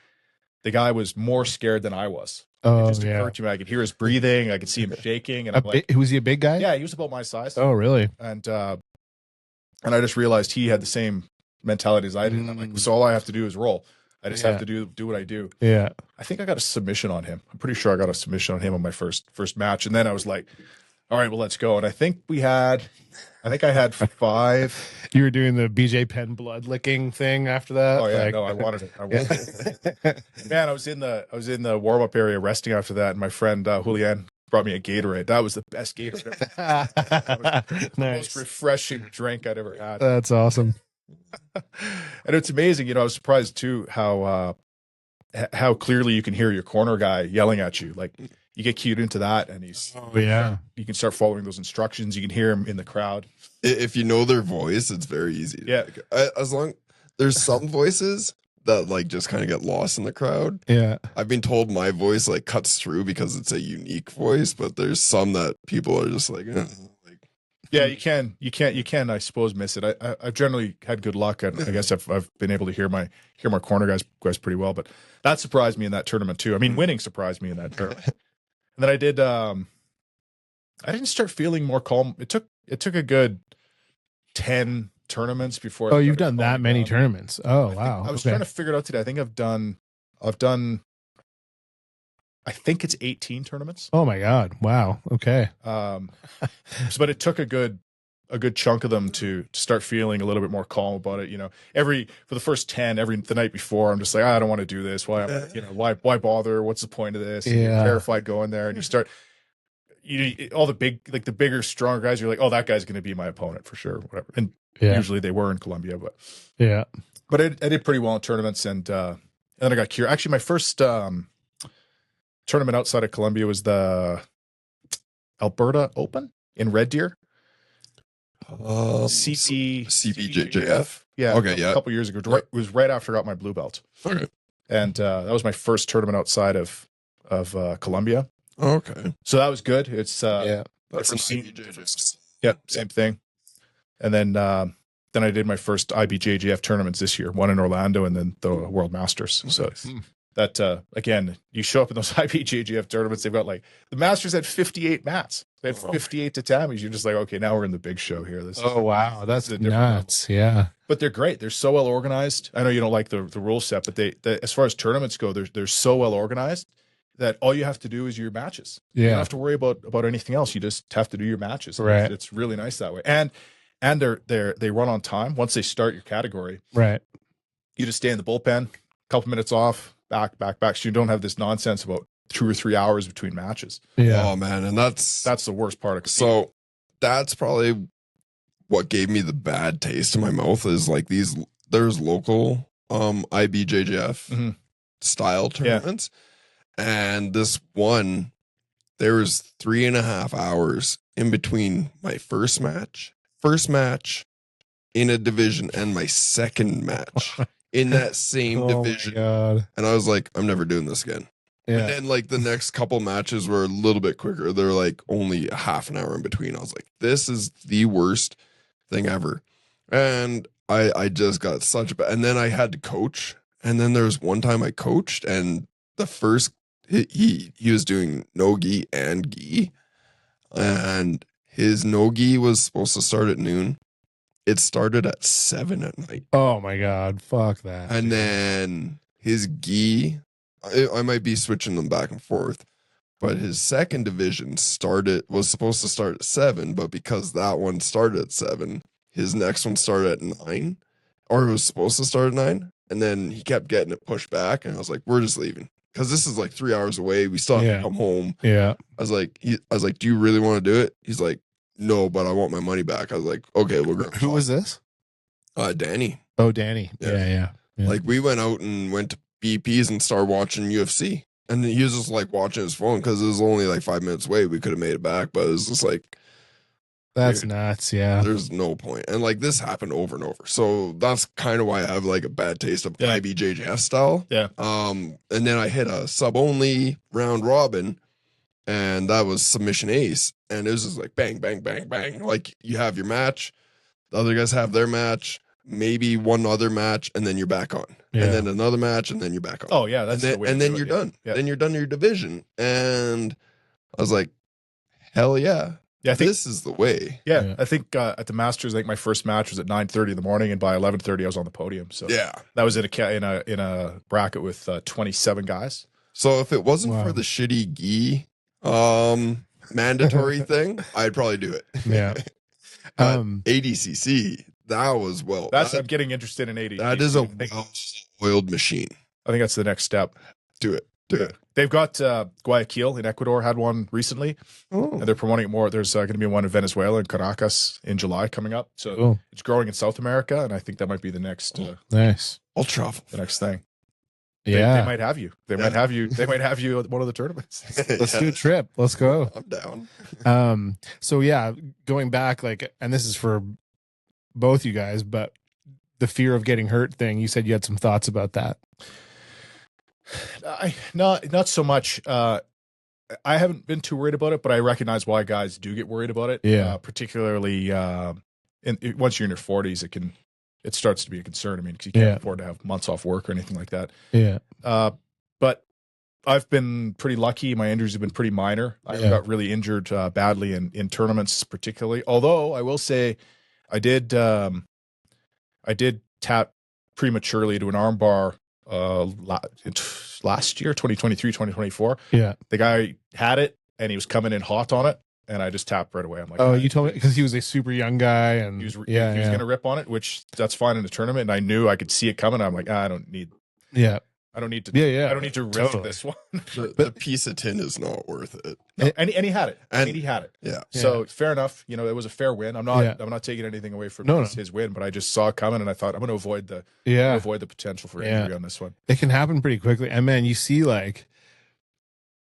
Speaker 3: was more scared than I was. It just occurred to me. I could hear his breathing. I could see him shaking, and I'm like,
Speaker 1: was he a big guy?
Speaker 3: Yeah, he was about my size.
Speaker 1: Oh, really?
Speaker 3: And I just realized he had the same mentality as I did. I'm like, so all I have to do is roll. I just have to do what I do.
Speaker 1: Yeah.
Speaker 3: I think I got a submission on him. I'm pretty sure I got a submission on him on my first match. And then I was like, all right, well, let's go. And I think I had 5.
Speaker 1: You were doing the BJ Penn blood licking thing after that?
Speaker 3: Oh yeah, no, I wanted it. Man, I was in the warm-up area resting after that, and my friend Julian brought me a Gatorade. That was the best Gatorade ever. That was the most refreshing drink I'd ever had.
Speaker 1: That's awesome.
Speaker 3: And it's amazing, I was surprised too how clearly you can hear your corner guy yelling at you. Like you get cued into that, and you can start following those instructions. You can hear him in the crowd.
Speaker 2: If you know their voice, it's very easy.
Speaker 3: Yeah,
Speaker 2: as long there's some voices that like just kind of get lost in the crowd.
Speaker 1: Yeah,
Speaker 2: I've been told my voice like cuts through because it's a unique voice, but there's some that people are just like.
Speaker 3: Yeah, you can. I suppose miss it. I've generally had good luck, and I guess I've been able to hear my corner guys pretty well. But that surprised me in that tournament too. I mean, winning surprised me in that tournament. And then I didn't start feeling more calm. It took a good 10 tournaments before.
Speaker 1: Oh, you've done that many tournaments. Oh, wow.
Speaker 3: I was trying to figure it out today. I think I've done. I think it's 18 tournaments.
Speaker 1: Oh my God. Wow. Okay.
Speaker 3: But it took a good chunk of them to start feeling a little bit more calm about it. For the first 10, the night before, I'm just like, I don't want to do this. Why, why bother? What's the point of this? And you're terrified going there, and you start, all the bigger, stronger guys, you're like, oh, that guy's going to be my opponent for sure. Whatever. And usually they were in Colombia, but I did pretty well in tournaments. And then I got curious. Actually, my first, tournament outside of Colombia was the Alberta Open in Red Deer.
Speaker 2: CBJJF.
Speaker 3: Yeah.
Speaker 2: Okay. Yeah.
Speaker 3: A couple years ago. It was right after I got my blue belt.
Speaker 2: Okay.
Speaker 3: And that was my first tournament outside of Colombia.
Speaker 2: Okay.
Speaker 3: So that was good. It's
Speaker 2: that's
Speaker 3: an
Speaker 2: CBJJF.
Speaker 3: Yeah, same thing. And then I did my first IBJJF tournaments this year. One in Orlando, and then the World Masters. So. That again, you show up in those IBJJF tournaments, they've got like the Masters had 58 mats. They had 58 tatamis. You're just like, okay, now we're in the big show here.
Speaker 1: Wow, that's nuts. Yeah,
Speaker 3: but they're great. They're so well organized. I know you don't like the rule set, but they as far as tournaments go, they're so well organized that all you have to do is your matches.
Speaker 1: Yeah,
Speaker 3: you don't have to worry about anything else. You just have to do your matches.
Speaker 1: Right.
Speaker 3: It's really nice that way. And they run on time once they start your category.
Speaker 1: Right.
Speaker 3: You just stay in the bullpen, couple minutes off. Back. So you don't have this nonsense about 2 or 3 hours between matches.
Speaker 2: Yeah. Oh man, and that's
Speaker 3: the worst part of
Speaker 2: competing. So that's probably what gave me the bad taste in my mouth is like there's local IBJJF style tournaments. And this one, there was 3.5 hours in between my first match in a division and my second match in that same division. And I was like, I'm never doing this again. Yeah. And then like the next couple matches were a little bit quicker. They're like only a half an hour in between. I was like, this is the worst thing ever. And I just got such a bad, and then I had to coach. And then there was one time I coached, and the first he was doing no gi and gi, and his no gi was supposed to start at noon. It started at 7 at night.
Speaker 1: Oh my God, fuck that.
Speaker 2: And then his gi, I might be switching them back and forth, but his second division was supposed to start at 7, but because that one started at 7, his next one started at 9, or it was supposed to start at 9, and then he kept getting it pushed back, and I was like, we're just leaving. Because this is like 3 hours away. We still have to come home.
Speaker 1: Yeah.
Speaker 2: I was like, do you really want to do it? He's like, no, but I want my money back. I was like, okay, we'll go.
Speaker 1: Who was this?
Speaker 2: Danny.
Speaker 1: Oh, Danny. Yeah.
Speaker 2: Like we went out and went to BP's and started watching UFC. And he was just like watching his phone because it was only like 5 minutes away. We could have made it back, but it was just like,
Speaker 1: That's
Speaker 2: Dude,
Speaker 1: nuts. Yeah.
Speaker 2: there's no point. And like this happened over and over. So that's kind of why I have like a bad taste of
Speaker 3: Yeah.
Speaker 2: IBJJF style.
Speaker 3: Yeah.
Speaker 2: And then I hit a sub only round robin, and that was submission ace. And it was just like bang, bang, bang, bang. Like you have your match, the other guys have their match, maybe one other match, and then you're back on.
Speaker 1: Yeah.
Speaker 2: And then another match, and then you're back on.
Speaker 3: Oh yeah, that's the way.
Speaker 2: And
Speaker 3: to
Speaker 2: then
Speaker 3: do
Speaker 2: you're
Speaker 3: it,
Speaker 2: done.
Speaker 3: Yeah.
Speaker 2: Then you're done your division. And I was like, hell yeah.
Speaker 3: Yeah, I think
Speaker 2: This is the way.
Speaker 3: Yeah, I think at the Masters, I think my first match was at 9:30 in the morning, and by 11:30 I was on the podium. So
Speaker 2: Yeah.
Speaker 3: that was in a bracket with 27 guys.
Speaker 2: So if it wasn't
Speaker 1: Wow.
Speaker 2: for the shitty gi mandatory thing, I'd probably do it.
Speaker 1: Yeah.
Speaker 2: But ADCC, that was
Speaker 3: I'm getting interested in 80.
Speaker 2: that is a well-oiled machine.
Speaker 3: I think that's the next step.
Speaker 2: Do it. Do it.
Speaker 3: They've got Guayaquil in Ecuador had one recently, and they're promoting it more. There's going to be one in Venezuela and Caracas in July coming up. So
Speaker 1: Cool.
Speaker 3: it's growing in South America, and I think that might be the next
Speaker 1: Nice.
Speaker 2: I'll travel.
Speaker 3: the next thing.
Speaker 1: Yeah.
Speaker 3: They might have you. They might have you. They might have you at one of the tournaments.
Speaker 1: Let's do a trip. Let's go.
Speaker 2: I'm down.
Speaker 1: So yeah, going back, like, and this is for both you guys, but the fear of getting hurt thing, you said you had some thoughts about that.
Speaker 3: Not so much. I haven't been too worried about it, but I recognize why guys do get worried about it.
Speaker 1: Yeah.
Speaker 3: Particularly once you're in your 40s, it starts to be a concern. I mean, because you can't afford to have months off work or anything like that.
Speaker 1: Yeah.
Speaker 3: But I've been pretty lucky. My injuries have been pretty minor. I got really injured badly in tournaments, particularly. Although I will say, I did tap prematurely to an arm bar last year, 2023, 2024.
Speaker 1: Yeah.
Speaker 3: The guy had it and he was coming in hot on it, and I just tapped right away. I'm like,
Speaker 1: Oh, you told me because he was a super young guy and
Speaker 3: he was going to rip on it, which that's fine in the tournament. And I knew I could see it coming. I'm like, I don't need to.
Speaker 1: Yeah.
Speaker 3: I don't need to risk
Speaker 1: Totally.
Speaker 3: this one.
Speaker 2: The piece of tin is not worth it.
Speaker 3: And he had it. He had it.
Speaker 2: Yeah.
Speaker 3: So fair enough. You know, it was a fair win. I'm not taking anything away from his win, but I just saw it coming and I thought I'm going to avoid the potential for injury on this one.
Speaker 1: It can happen pretty quickly. And man, you see like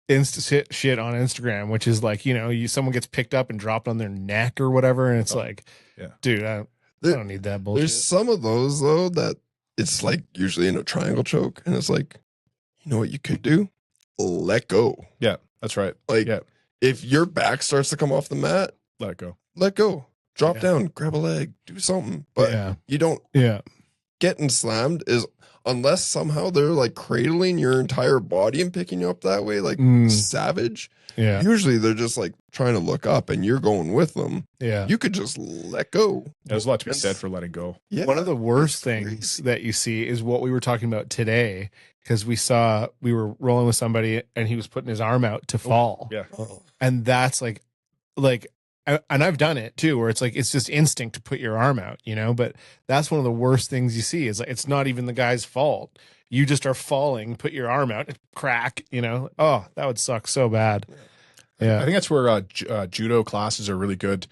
Speaker 1: Insta shit on Instagram, which is like, you know, someone gets picked up and dropped on their neck or whatever, and it's like, dude, I don't need that bullshit.
Speaker 2: There's some of those though that it's like usually in a triangle choke, and it's like, you know what you could do? Let go.
Speaker 3: Yeah, that's right.
Speaker 2: Like if your back starts to come off the mat,
Speaker 3: let it go.
Speaker 2: Let go. Drop down, grab a leg, do something. But you don't getting slammed is unless somehow they're like cradling your entire body and picking you up that way, like savage.
Speaker 1: Yeah.
Speaker 2: Usually they're just like trying to look up and you're going with them.
Speaker 1: Yeah.
Speaker 2: You could just let go.
Speaker 3: There's a lot to be said for letting go.
Speaker 2: Yeah.
Speaker 1: One of the worst things that you see is what we were talking about today, because we were rolling with somebody and he was putting his arm out to fall.
Speaker 3: Yeah.
Speaker 1: And that's like, and I've done it too, where it's like, it's just instinct to put your arm out, you know, but that's one of the worst things you see is like, it's not even the guy's fault. You just are falling, put your arm out, crack, you know. Oh, that would suck so bad. Yeah.
Speaker 3: I think that's where judo classes are a really good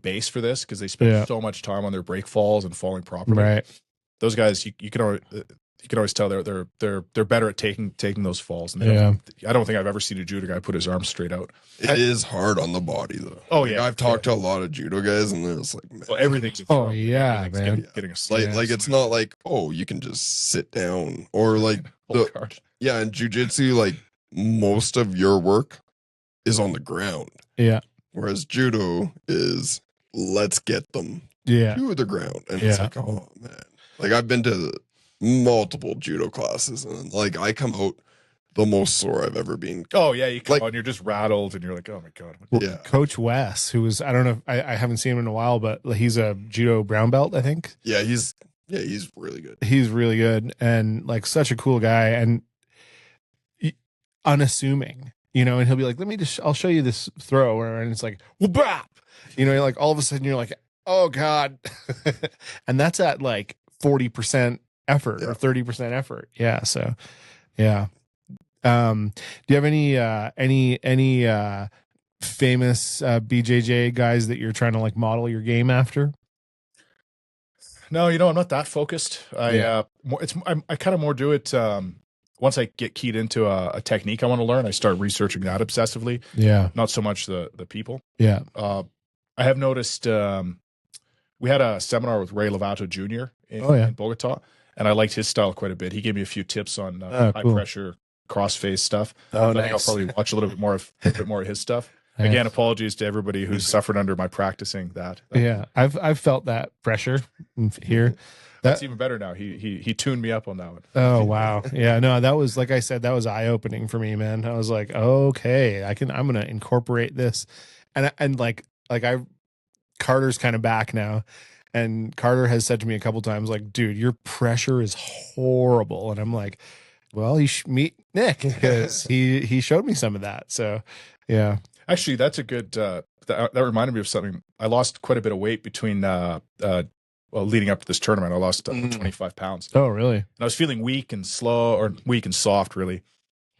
Speaker 3: base for this, because they spend so much time on their break falls and falling properly.
Speaker 1: Right.
Speaker 3: Those guys, you can always tell they're better at taking those falls. And I don't think I've ever seen a judo guy put his arm straight out.
Speaker 2: It is hard on the body though.
Speaker 3: Oh
Speaker 2: like,
Speaker 3: yeah,
Speaker 2: I've talked to a lot of judo guys, and they're just like, man,
Speaker 3: well, everything's
Speaker 1: man.
Speaker 3: getting a
Speaker 2: like it's not like, oh, you can just sit down or like in jiu-jitsu, like most of your work is on the ground.
Speaker 1: Yeah.
Speaker 2: Whereas judo is let's get them to the ground, and it's like, oh man, like I've been to multiple judo classes, and like I come out the most sore I've ever been.
Speaker 3: Oh yeah, you come on, you're just rattled, and you're like, oh my god.
Speaker 1: Well, Coach Wes, who was, I don't know, I haven't seen him in a while, but he's a judo brown belt, I think.
Speaker 2: Yeah, he's really good.
Speaker 1: He's really good and like such a cool guy and unassuming, you know. And he'll be like, I'll show you this throw, and it's like, whoop, you know, like all of a sudden you're like, oh god, and that's at like 40% effort or 30% effort. Yeah. So, yeah. Do you have any famous BJJ guys that you're trying to like model your game after?
Speaker 3: No, you know, I'm not that focused. I kind of more do it once I get keyed into a technique I want to learn. I start researching that obsessively.
Speaker 1: Yeah.
Speaker 3: Not so much the people.
Speaker 1: Yeah.
Speaker 3: I have noticed. We had a seminar with Ray Lovato Jr. in Bogota, and I liked his style quite a bit. He gave me a few tips on high pressure cross face stuff.
Speaker 1: Oh,
Speaker 3: I think
Speaker 1: nice.
Speaker 3: I'll probably watch a little bit more of his stuff.
Speaker 1: Nice.
Speaker 3: Again, apologies to everybody who's suffered under my practicing that.
Speaker 1: Yeah, I've felt that pressure here.
Speaker 3: That's even better now. He tuned me up on that one.
Speaker 1: Oh wow, yeah, no, that was, like I said, that was eye opening for me, man. I was like, okay, I'm gonna incorporate this, and like Carter's kind of back now, and Carter has said to me a couple times, like, dude, your pressure is horrible, and I'm like, well, you should meet Nick because he showed me some of that. So yeah,
Speaker 3: actually, that's a good. That reminded me of something. I lost quite a bit of weight between leading up to this tournament. I lost 25 pounds.
Speaker 1: Oh, really?
Speaker 3: And I was feeling weak and slow, or weak and soft, really.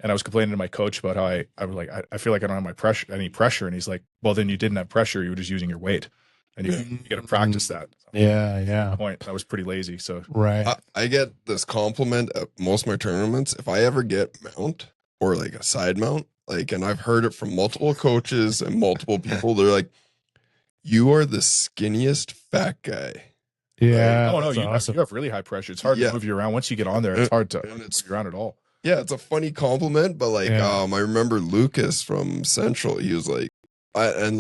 Speaker 3: And I was complaining to my coach about how I was like, I feel like I don't have any pressure. And he's like, well, then you didn't have pressure. You were just using your weight. And you got to practice that.
Speaker 1: Yeah.
Speaker 3: Point. I was pretty lazy. So
Speaker 1: right.
Speaker 2: I get this compliment at most of my tournaments. If I ever get mount or like a side mount, like, and I've heard it from multiple coaches and multiple people, they're like, you are the skinniest fat guy.
Speaker 1: Yeah.
Speaker 3: Like, oh no, you have really high pressure. It's hard to move you around. Once you get on there, it's hard to move you around at all.
Speaker 2: Yeah, it's a funny compliment, but like, I remember Lucas from Central. He was like, I'm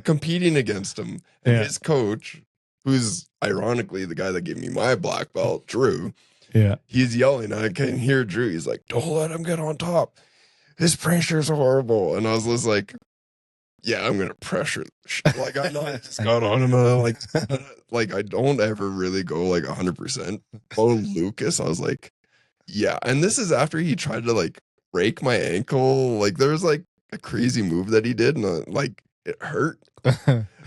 Speaker 2: competing against him, and his coach, who's ironically the guy that gave me my black belt, Drew.
Speaker 1: Yeah,
Speaker 2: he's yelling. I can hear Drew. He's like, "Don't let him get on top. His pressure's horrible." And I was just like, "Yeah, I'm gonna pressure the shit." Like I just got on him. Like I don't ever really go like 100%. Oh, Lucas, I was like, yeah. And this is after he tried to like break my ankle. Like there was like a crazy move that he did, and like it hurt.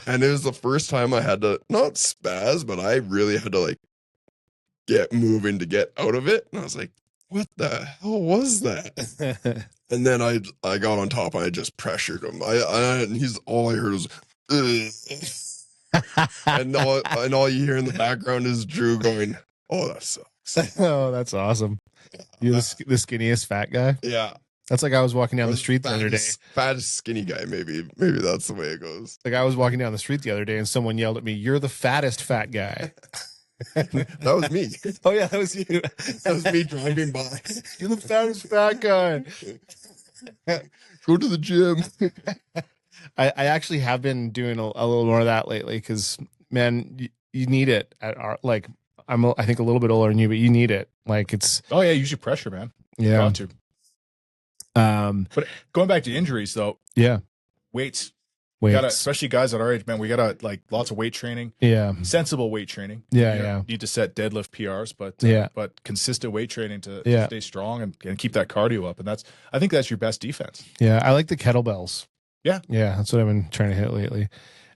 Speaker 2: And it was the first time I had to not spaz, but I really had to like get moving to get out of it. And I was like, what the hell was that? And then I got on top and I just pressured him. And he's all I heard was and all you hear in the background is Drew going, "Oh, that sucks."
Speaker 1: Oh, that's awesome. You're the skinniest fat guy.
Speaker 2: Yeah.
Speaker 1: That's like I was walking down the street the other day.
Speaker 2: Fattest skinny guy, maybe that's the way it goes.
Speaker 1: Like I was walking down the street the other day and someone yelled at me, "You're the fattest fat guy."
Speaker 2: That was me.
Speaker 1: Oh yeah, that was you.
Speaker 2: That was me driving by.
Speaker 1: You're the fattest fat guy.
Speaker 2: Go to the gym.
Speaker 1: I actually have been doing a little more of that lately because, man, you need it at our, like, I think a little bit older than you, but you need it. Like it's.
Speaker 3: Oh yeah, use your pressure, man.
Speaker 1: Yeah.
Speaker 3: Got to. But going back to injuries though.
Speaker 1: Yeah.
Speaker 3: Weights. Gotta, especially guys at our age, man, we gotta like lots of weight training.
Speaker 1: Yeah.
Speaker 3: Sensible weight training.
Speaker 1: Yeah.
Speaker 3: Need to set deadlift PRs, but consistent weight training to stay strong and keep that cardio up. And I think that's your best defense.
Speaker 1: Yeah. I like the kettlebells.
Speaker 3: Yeah.
Speaker 1: Yeah. That's what I've been trying to hit lately.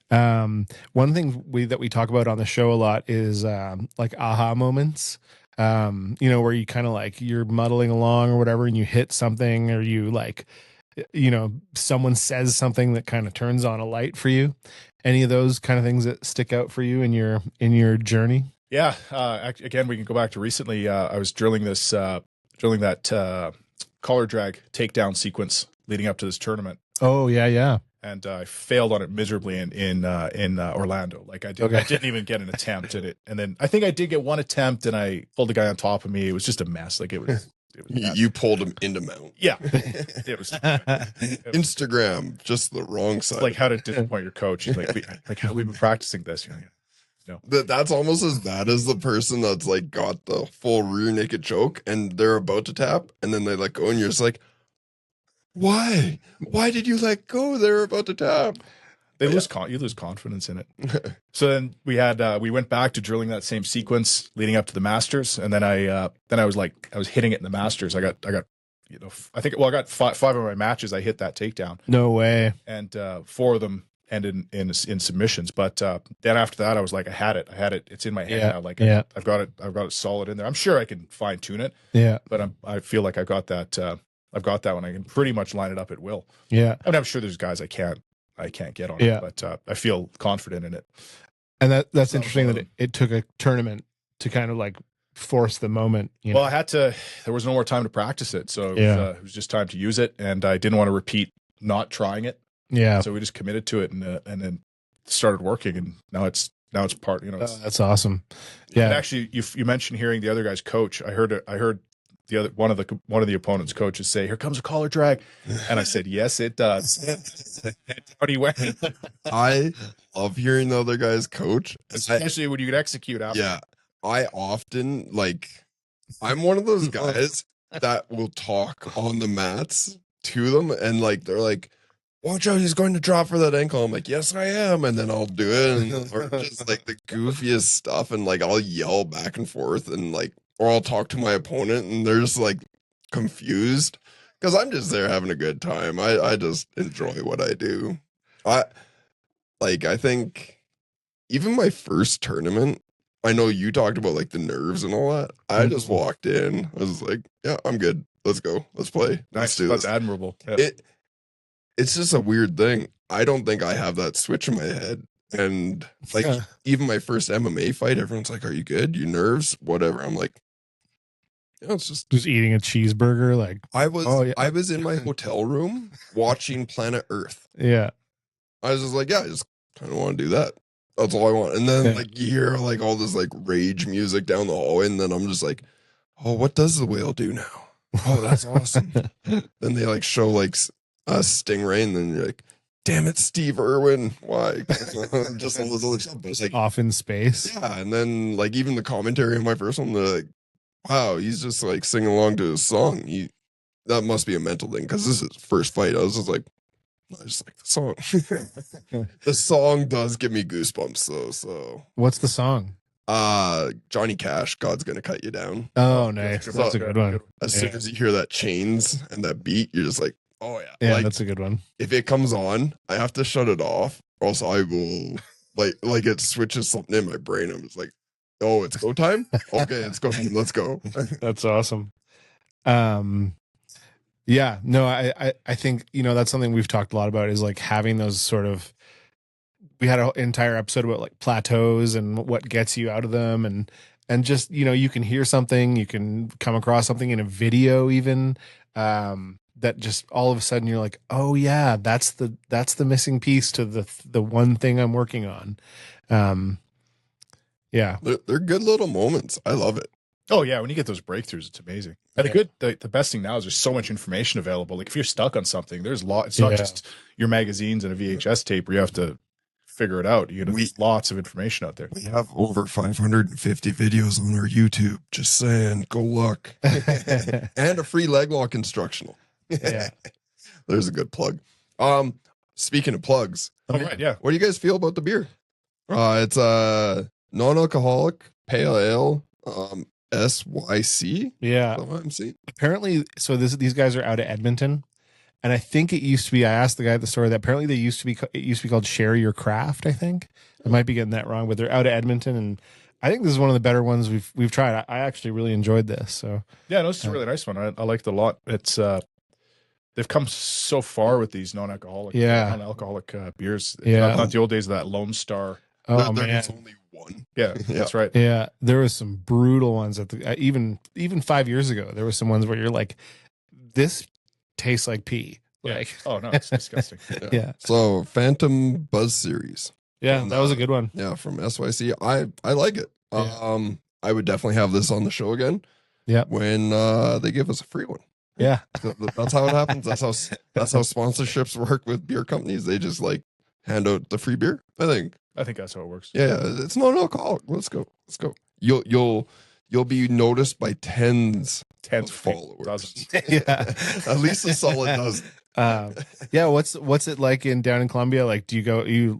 Speaker 1: One thing that we talk about on the show a lot is like aha moments. Where you kind of like you're muddling along or whatever and you hit something, or you like, someone says something that kind of turns on a light for you. Any of those kind of things that stick out for you in your journey?
Speaker 3: Yeah. Again, we can go back to recently. I was drilling that collar drag takedown sequence leading up to this tournament.
Speaker 1: Oh yeah.
Speaker 3: And I failed on it miserably in Orlando. Like I didn't even get an attempt at it. And then I think I did get one attempt, and I pulled the guy on top of me. It was just a mess. Like it was
Speaker 2: you pulled him into mount.
Speaker 3: Yeah, it was
Speaker 2: Instagram, just the wrong side.
Speaker 3: Like how to disappoint your coach. He's like how we've been practicing this.
Speaker 2: That's almost as bad as the person that's like got the full rear naked choke and they're about to tap, and then they let go, and you're just like, why did you let go? They're about to tap.
Speaker 3: You lose confidence in it. So then we went back to drilling that same sequence leading up to the Masters, and then I was hitting it in the Masters. I got I got five of my matches. I hit that takedown.
Speaker 1: No way.
Speaker 3: And 4 of them ended in submissions. But then after that, I was like, I had it. It's in my hand now. Like I've got it solid in there. I'm sure I can fine tune it.
Speaker 1: Yeah.
Speaker 3: But I feel like I've got that one. I can pretty much line it up at will.
Speaker 1: Yeah.
Speaker 3: I mean, I'm sure there's guys I can't get on it, but I feel confident in it.
Speaker 1: And that's interesting that it took a tournament to kind of like force the moment.
Speaker 3: Well, I had to. There was no more time to practice it, so it was just time to use it, and I didn't want to repeat not trying it.
Speaker 1: Yeah.
Speaker 3: So we just committed to it and then started working, and now it's part.
Speaker 1: That's awesome.
Speaker 3: And
Speaker 1: Yeah.
Speaker 3: actually, you mentioned hearing the other guy's coach. I heard the other one of the opponent's coaches say, "Here comes a collar drag," and I said, "Yes, it does." How he went,
Speaker 2: I love hearing the other guy's coach,
Speaker 3: especially when you can execute after.
Speaker 2: Yeah, I often I'm one of those guys that will talk on the mats to them, and they're like, "Watch out, he's going to drop for that ankle." I'm like, "Yes, I am," and then I'll do it, and or just the goofiest stuff, and I'll yell back and forth, and or I'll talk to my opponent, and they're just confused because I'm just there having a good time. I just enjoy what I do. I think even my first tournament, I know you talked about the nerves and all that. I just walked in. I was like, "Yeah, I'm good. Let's go. Let's play. Let's do
Speaker 3: That's
Speaker 2: this."
Speaker 3: admirable. Yeah.
Speaker 2: It's just a weird thing. I don't think I have that switch in my head. And even my first MMA fight, everyone's like, "Are you good? You nerves? Whatever." I'm like, "Yeah, it's just
Speaker 1: eating a cheeseburger."
Speaker 2: I was in my hotel room watching Planet Earth.
Speaker 1: Yeah.
Speaker 2: I was just like, "Yeah, I just kind of want to do that. That's all I want." And then you hear all this rage music down the hallway, and then I'm just like, "Oh, what does the whale do now? Oh, that's awesome." Then they show a stingray, and then you're like, "Damn it, Steve Irwin, why?" Just all this other stuff. But it's
Speaker 1: off in space.
Speaker 2: Yeah, and then even the commentary on my first one, they're like, "Wow, he's just singing along to his song. That must be a mental thing because this is his first fight." I was just like, "I just like the song." The song does give me goosebumps though. So
Speaker 1: what's the song?
Speaker 2: Johnny Cash, "God's Gonna Cut You Down."
Speaker 1: Oh, nice. That's a good one.
Speaker 2: As soon as you hear that chains and that beat, you're just like, "Oh yeah."
Speaker 1: Yeah, that's a good one.
Speaker 2: If it comes on, I have to shut it off, or else I will it switches something in my brain. I'm just like, "Oh, it's go time? Okay, it's go time. Let's go."
Speaker 1: That's awesome. Yeah, no, I think, that's something we've talked a lot about is having those sort of, we had an entire episode about plateaus and what gets you out of them. And just, you can hear something, you can come across something in a video even, that just all of a sudden you're like, "Oh yeah, that's the missing piece to the one thing I'm working on." Yeah.
Speaker 2: They're good little moments. I love it.
Speaker 3: Oh yeah, when you get those breakthroughs, it's amazing. And the best thing now is there's so much information available. If you're stuck on something, there's it's not just your magazines and a VHS tape where you have to figure it out. There's lots of information out there.
Speaker 2: We have over 550 videos on our YouTube. Just saying, go look. And a free leg lock instructional.
Speaker 1: Yeah.
Speaker 2: There's a good plug. Speaking of plugs,
Speaker 3: all right, yeah.
Speaker 2: What do you guys feel about the beer? It's a non-alcoholic pale ale, SYC.
Speaker 1: Yeah.
Speaker 2: That's what I'm seeing.
Speaker 1: Apparently, so these guys are out of Edmonton, and I think it used to be. I asked the guy at the store that apparently it used to be called Share Your Craft. I think I might be getting that wrong, but they're out of Edmonton, and I think this is one of the better ones we've tried. I actually really enjoyed this. So
Speaker 3: yeah, no, this is a really nice one. I liked it a lot. It's they've come so far with these non-alcoholic beers.
Speaker 1: Yeah,
Speaker 3: not the old days of that Lone Star.
Speaker 1: Oh
Speaker 2: There's
Speaker 1: man,
Speaker 2: only one.
Speaker 3: Yeah, that's right.
Speaker 1: Yeah, there was some brutal ones at the even 5 years ago. There were some ones where you're like, "This tastes like pee." Like,
Speaker 3: oh no, it's disgusting.
Speaker 1: Yeah.
Speaker 2: So Phantom Buzz Series.
Speaker 1: Yeah, that was a good one.
Speaker 2: Yeah, from SYC. I like it.
Speaker 1: Yeah.
Speaker 2: I would definitely have this on the show again.
Speaker 1: Yeah.
Speaker 2: When they give us a free one.
Speaker 1: Yeah.
Speaker 2: That's how it happens. That's how sponsorships work with beer companies. They just hand out the free beer. I think
Speaker 3: that's how it works.
Speaker 2: Yeah, it's non-alcoholic. Let's go. You'll be noticed by tens of followers.
Speaker 3: Dozens.
Speaker 1: Yeah.
Speaker 2: At least a solid dozen.
Speaker 1: Yeah. What's it like down in Colombia? Do you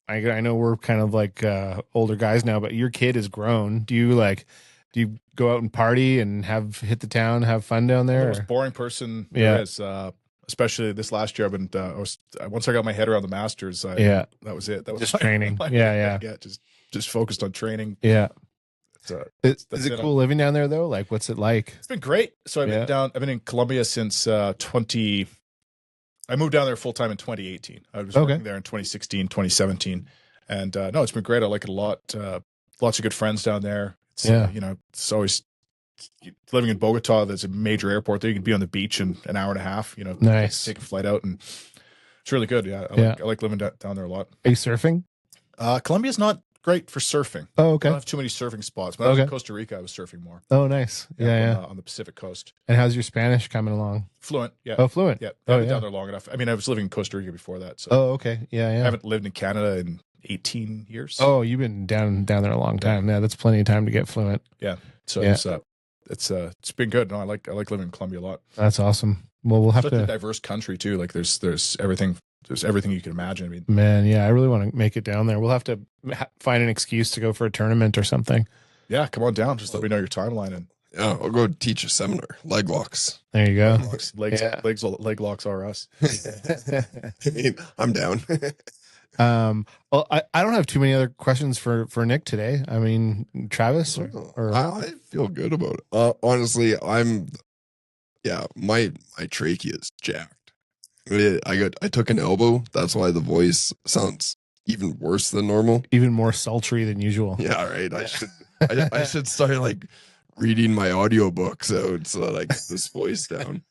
Speaker 1: I know we're kind of older guys now, but your kid is grown. Do you go out and party and hit the town, have fun down there?
Speaker 3: I'm the most boring person there is. Especially this last year, I've been. Once I got my head around the Masters, that was it. That was
Speaker 1: just training. Yeah.
Speaker 3: Just focused on training.
Speaker 1: Yeah. Is it cool living down there though? What's it like?
Speaker 3: It's been great. So I've been in Colombia since 20. I moved down there full time in 2018. I was working there in 2016, 2017, and no, it's been great. I like it a lot. Lots of good friends down there. It's, it's always living in Bogota. There's a major airport there. You can be on the beach in an hour and a half.
Speaker 1: Nice.
Speaker 3: Take a flight out, and It's really good. Yeah. I like living down there a lot.
Speaker 1: Are you surfing?
Speaker 3: Colombia's not great for surfing.
Speaker 1: Oh,
Speaker 3: I
Speaker 1: okay.
Speaker 3: don't have too many surfing spots. When I was in Costa Rica, I was surfing more.
Speaker 1: Oh, nice. Yeah.
Speaker 3: On the Pacific coast.
Speaker 1: And how's your Spanish coming along?
Speaker 3: Fluent. Yeah.
Speaker 1: Oh, fluent.
Speaker 3: Yeah.
Speaker 1: Oh,
Speaker 3: I've been
Speaker 1: yeah.
Speaker 3: down there long enough. I mean, I was living in Costa Rica before that. So
Speaker 1: Oh, okay. Yeah.
Speaker 3: I haven't lived in Canada in 18 years.
Speaker 1: Oh, you've been down there a long time. Yeah, that's plenty of time to get fluent.
Speaker 3: Yeah. So it's been good. No, I like living in Colombia a lot.
Speaker 1: That's awesome. Well, we'll have
Speaker 3: Such a
Speaker 1: to.
Speaker 3: diverse country too. Like there's everything. There's everything you can imagine. I mean,
Speaker 1: Man, yeah, I really want to make it down there. We'll have to find an excuse to go for a tournament or something.
Speaker 3: yeah, come on down. Just let me know your timeline and
Speaker 2: Yeah, I'll go teach a seminar. Leg locks.
Speaker 1: There you go.
Speaker 3: leg locks are us.
Speaker 2: I mean, I'm down.
Speaker 1: Well, I don't have too many other questions for Nick today. I mean, Travis or
Speaker 2: I feel good about it. Honestly, my trachea is jacked. I took an elbow. That's why the voice sounds even worse than normal.
Speaker 1: even more sultry than usual.
Speaker 2: Yeah, right. I should start like reading my audiobooks out so that I get this voice down.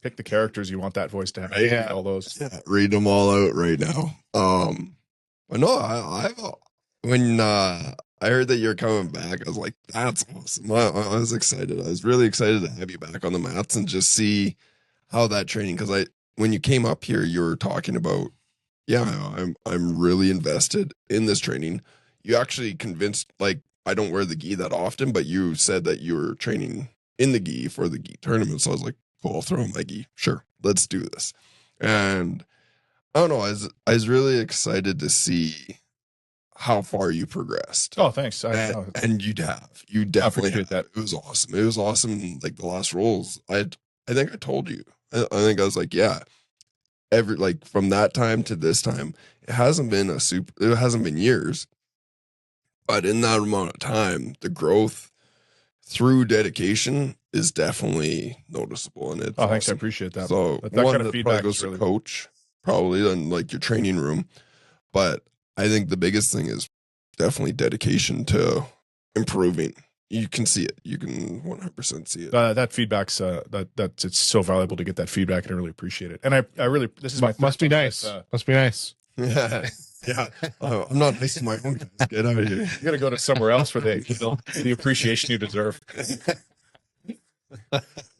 Speaker 3: Pick the characters you want that voice to have.
Speaker 2: Right?
Speaker 3: Yeah, all those.
Speaker 2: Yeah, read them all out right now. But no, when I heard that you're coming back, I was like, that's awesome. I was excited. I was really excited to have you back on the mats and just see how that training. Because when you came up here, you were talking about, I'm really invested in this training. You actually convinced, like, I don't wear the gi that often, but you said that you were training in the gi for the gi tournament. So I was like, cool, I'll throw in my gi. Sure, let's do this. And I don't know, I was really excited to see how far you progressed.
Speaker 3: Oh, thanks.
Speaker 2: And you definitely
Speaker 3: appreciate that.
Speaker 2: It was awesome. It was awesome. Like the last rolls, I think I told you. I think I was like, yeah. From that time to this time, it hasn't been years, but in that amount of time, the growth through dedication is definitely noticeable. And it's
Speaker 3: thanks.
Speaker 2: awesome.
Speaker 3: I appreciate that.
Speaker 2: So
Speaker 3: that
Speaker 2: one
Speaker 3: kind of
Speaker 2: that
Speaker 3: feedback
Speaker 2: probably goes to coach, probably in like your training room. But I think the biggest thing is definitely dedication to improving. You can see it. You can 100% see it.
Speaker 3: That feedback's that's it's so valuable to get that feedback, and I really appreciate it. And I really, this is my
Speaker 1: must be nice. Must be nice.
Speaker 2: Yeah. I'm not nice to my own guys. Get out of here.
Speaker 3: You got to go to somewhere else where they feel the appreciation you deserve.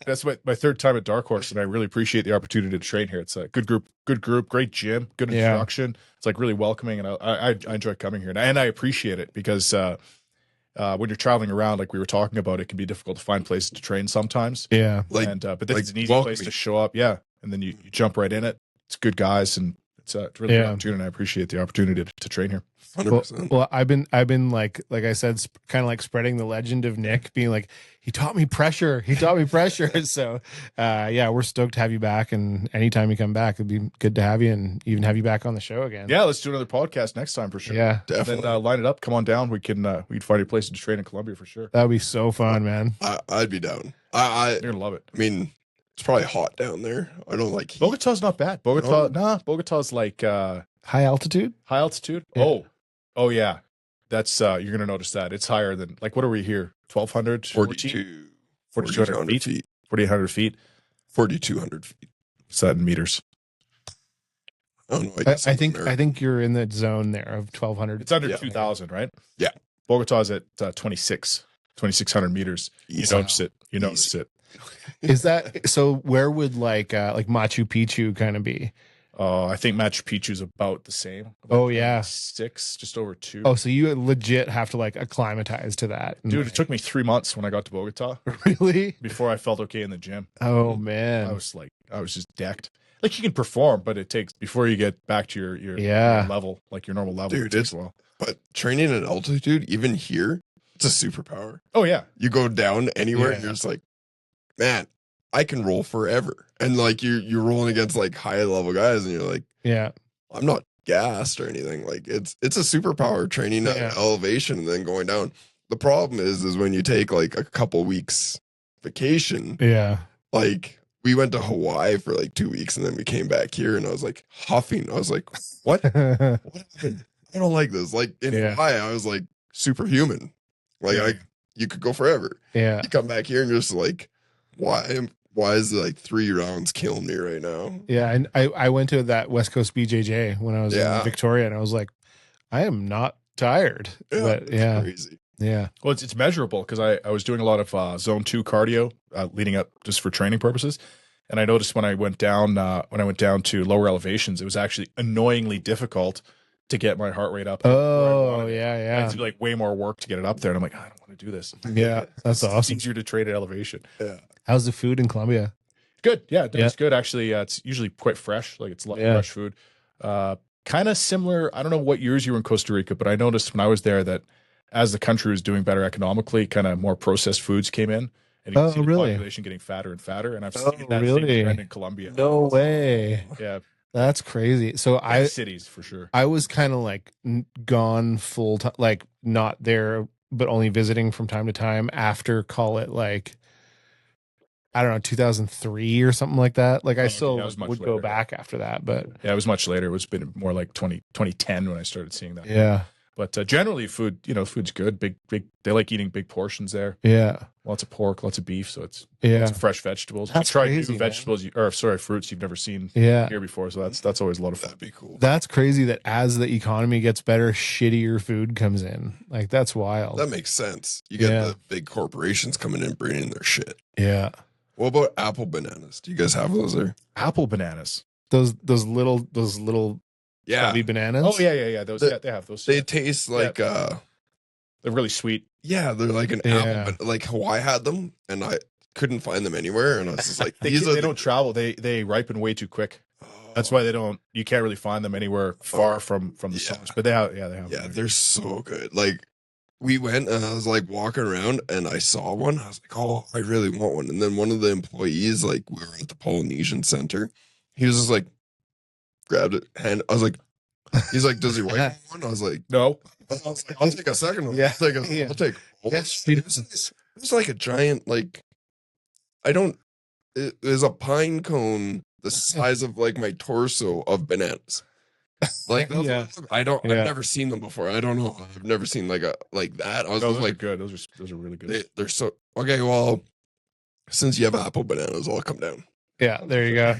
Speaker 3: That's my third time at Dark Horse, and I really appreciate the opportunity to train here. It's a good group, great gym, good instruction. It's like really welcoming, and I enjoy coming here, and I appreciate it because when you're traveling around, like we were talking about, it can be difficult to find places to train sometimes.
Speaker 1: Yeah,
Speaker 3: but this is an easy place to show up. Yeah, and then you jump right in it. It's good guys, and it's really an opportunity, and I appreciate the opportunity to train here.
Speaker 2: 100%.
Speaker 1: Well, I've been like I said, kind of like spreading the legend of Nick being like, he taught me pressure. So, we're stoked to have you back. And anytime you come back, it'd be good to have you and even have you back on the show again.
Speaker 3: Yeah, let's do another podcast next time for sure.
Speaker 1: Yeah,
Speaker 2: definitely.
Speaker 3: Then line it up. Come on down. We'd find a place to train in Colombia for sure.
Speaker 1: That would be so fun, man.
Speaker 2: I'd be down.
Speaker 3: You're gonna love it.
Speaker 2: I mean, it's probably hot down there. I don't like heat.
Speaker 3: Bogota's not bad. Bogota's like
Speaker 1: high altitude.
Speaker 3: High altitude.
Speaker 1: Yeah.
Speaker 3: Oh yeah. That's you're gonna notice that it's higher than, like, what are we here? 1,200, 4,200 feet, 4,800 feet,
Speaker 2: 4,200 feet.
Speaker 3: Is that in meters?
Speaker 2: I don't know.
Speaker 1: I think you're in the zone there of 1,200.
Speaker 3: It's under 2,000, right?
Speaker 2: Yeah.
Speaker 3: Bogota's at 2,600 meters. You notice it. You notice it.
Speaker 1: Is that so? Where would like Machu Picchu kind of be?
Speaker 3: I think Machu Picchu's about the same.
Speaker 1: Oh yeah,
Speaker 3: 6, just over 2.
Speaker 1: Oh, so you legit have to like acclimatize to that,
Speaker 3: dude. It took me 3 months when I got to Bogota.
Speaker 1: Really?
Speaker 3: Before I felt okay in the gym.
Speaker 1: Oh man,
Speaker 3: I was just decked. Like, you can perform, but it takes, before you get back to your level, like your normal level.
Speaker 2: Dude,
Speaker 3: it takes a while.
Speaker 2: But training at altitude, even here, it's a superpower.
Speaker 3: Oh yeah,
Speaker 2: you go down anywhere, and you're just like, man, I can roll forever. And like you're rolling against like high level guys, and you're like,
Speaker 1: yeah,
Speaker 2: I'm not gassed or anything. Like it's a superpower training at elevation and then going down. The problem is when you take like a couple weeks vacation.
Speaker 1: Yeah.
Speaker 2: Like we went to Hawaii for like 2 weeks and then we came back here and I was like huffing. I was like, what? What happened? I don't like this. Like in Hawaii, I was like superhuman. Like you could go forever.
Speaker 1: Yeah.
Speaker 2: You come back here and you're just like, why why is it like 3 rounds killing me right now?
Speaker 1: Yeah, and I went to that West Coast BJJ when I was in Victoria, and I was like, I am not tired.
Speaker 2: Yeah,
Speaker 1: but
Speaker 2: that's crazy.
Speaker 1: Yeah.
Speaker 3: Well, it's measurable because I was doing a lot of zone 2 cardio leading up just for training purposes. And I noticed when I went down to lower elevations, it was actually annoyingly difficult to get my heart rate up.
Speaker 1: Oh, yeah.
Speaker 3: I had to do like way more work to get it up there. And I'm like, I don't want to do this.
Speaker 1: Yeah, that's awesome.
Speaker 3: It's easier to train at elevation.
Speaker 2: Yeah.
Speaker 1: How's the food in Colombia?
Speaker 3: Good. Yeah, it's good. Actually, it's usually quite fresh. Like it's a lot of fresh food. Kind of similar. I don't know what years you were in Costa Rica, but I noticed when I was there that as the country was doing better economically, kind of more processed foods came in. And you can see the population getting fatter and fatter. And I've seen that same trend in Colombia.
Speaker 1: No way.
Speaker 3: Yeah.
Speaker 1: That's crazy. So
Speaker 3: cities for sure.
Speaker 1: I was kind of like gone full time, like not there, but only visiting from time to time after, call it like, I don't know, 2003 or something like that. Like I still would go back after that, but
Speaker 3: yeah, it was much later. It was been more like 2010 when I started seeing that.
Speaker 1: Yeah.
Speaker 3: But generally food's good. Big, they like eating big portions there.
Speaker 1: Yeah.
Speaker 3: Lots of pork, lots of beef. So it's lots of fresh vegetables.
Speaker 1: That's
Speaker 3: tried
Speaker 1: crazy,
Speaker 3: new vegetables, fruits you've never seen here before. So that's always a lot of fun.
Speaker 2: That'd be cool.
Speaker 1: That's crazy that as the economy gets better, shittier food comes in. Like that's wild.
Speaker 2: That makes sense. You get the big corporations coming in bringing their shit.
Speaker 1: Yeah.
Speaker 2: What about apple bananas? Do you guys have those there?
Speaker 3: Apple bananas.
Speaker 1: Those little stubby bananas.
Speaker 3: Oh yeah. Those they have those.
Speaker 2: They taste like
Speaker 3: they're really sweet.
Speaker 2: Yeah, they're like an apple. But like Hawaii had them, and I couldn't find them anywhere. And I was just like,
Speaker 3: they don't travel. They ripen way too quick. That's why you can't really find them anywhere far from the summers. But they have.
Speaker 2: Yeah, they're so good. Like we went and I was like walking around and I saw one. I was like, oh, I really want one. And then one of the employees, like we were at the Polynesian Center, he was just like, grabbed it, and I was like, he's like, does he wipe one? I was like,
Speaker 3: no.
Speaker 2: I was like, I'll take a second one.
Speaker 1: Yeah.
Speaker 2: I'll take. It was like a giant, like, it was a pine cone the size of like my torso of bananas. Like, I've never seen them before. I don't know. I've never seen like that. I was
Speaker 3: those
Speaker 2: like,
Speaker 3: are good. Those are really good.
Speaker 2: They're so okay. Well, since you have apple bananas, I'll come down.
Speaker 1: Yeah, there you go.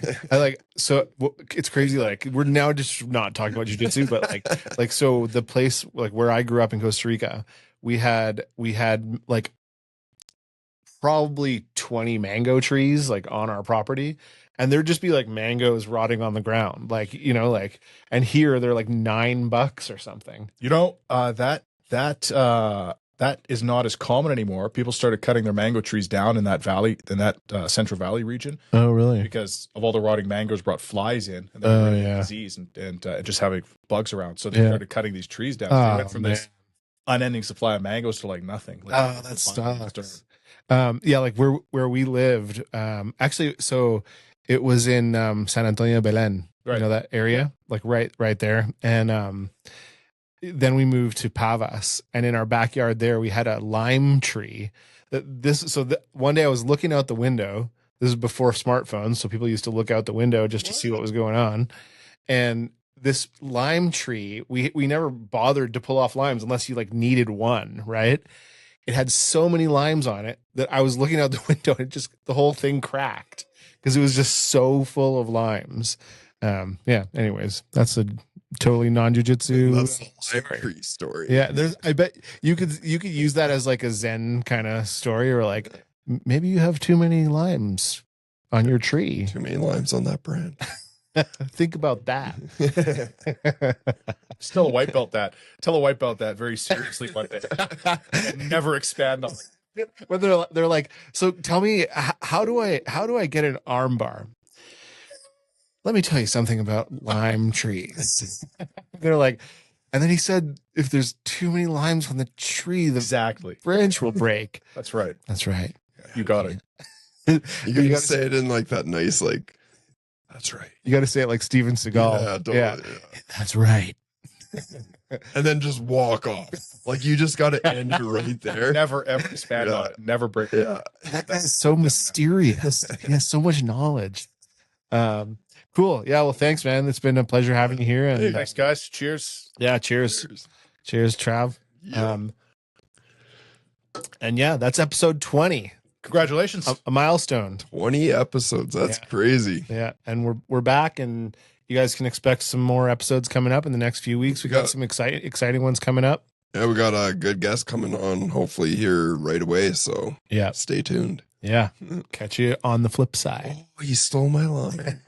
Speaker 1: It's crazy. Like we're now just not talking about jiu-jitsu, but like so the place like where I grew up in Costa Rica, we had like probably 20 mango trees like on our property, and there'd just be like mangoes rotting on the ground, like and here they're like $9 or something.
Speaker 3: That is not as common anymore. People started cutting their mango trees down in that valley, in that Central Valley region.
Speaker 1: Oh, really?
Speaker 3: Because of all the rotting mangoes brought flies in, and disease and just having bugs around. So they started cutting these trees down. So they went from this unending supply of mangoes to like nothing. Like,
Speaker 1: that sucks. Like where we lived. Actually, so it was in San Antonio, Belen. Right. You know that area, like right there, and then we moved to Pavas, and in our backyard there, we had a lime tree. One day I was looking out the window. This is before smartphones, so people used to look out the window just to see what was going on. And this lime tree, we never bothered to pull off limes unless you like needed one, right? It had so many limes on it that I was looking out the window and the whole thing cracked because it was just so full of limes. Anyways, that's a totally non-jiu-jitsu.
Speaker 2: That's a lime tree story.
Speaker 1: Yeah, I bet you could use that as like a Zen kind of story, or like maybe you have too many limes on your tree.
Speaker 2: Too many limes on that brand.
Speaker 1: Think about that.
Speaker 3: Tell a white belt that very seriously one day. Never expand on it.
Speaker 1: But they're like, so tell me, how do I get an arm bar? Let me tell you something about lime trees. They're like, and then he said, if there's too many limes on the tree, the branch will break.
Speaker 3: That's right.
Speaker 1: You
Speaker 3: got it.
Speaker 2: You gotta say it in like that nice, like, that's right.
Speaker 1: You got to say it like Steven Seagal.
Speaker 2: Yeah, totally, yeah.
Speaker 1: That's right.
Speaker 2: And then just walk off. Like you just got to end right there.
Speaker 3: Never ever expand on it. Never break it.
Speaker 2: Yeah.
Speaker 1: That guy's so mysterious. He has so much knowledge. Cool. Yeah. Well, thanks, man. It's been a pleasure having you here. And
Speaker 3: thanks, guys. Cheers.
Speaker 1: Yeah. Cheers, Trav.
Speaker 2: Yeah.
Speaker 1: And yeah, that's episode 20.
Speaker 3: Congratulations.
Speaker 1: A milestone.
Speaker 2: 20 episodes. That's crazy.
Speaker 1: Yeah, and we're back, and you guys can expect some more episodes coming up in the next few weeks. We got some exciting ones coming up.
Speaker 2: Yeah, we got a good guest coming on hopefully here right away. So
Speaker 1: yeah,
Speaker 2: stay tuned.
Speaker 1: Yeah, catch you on the flip side.
Speaker 2: Oh, you stole my line.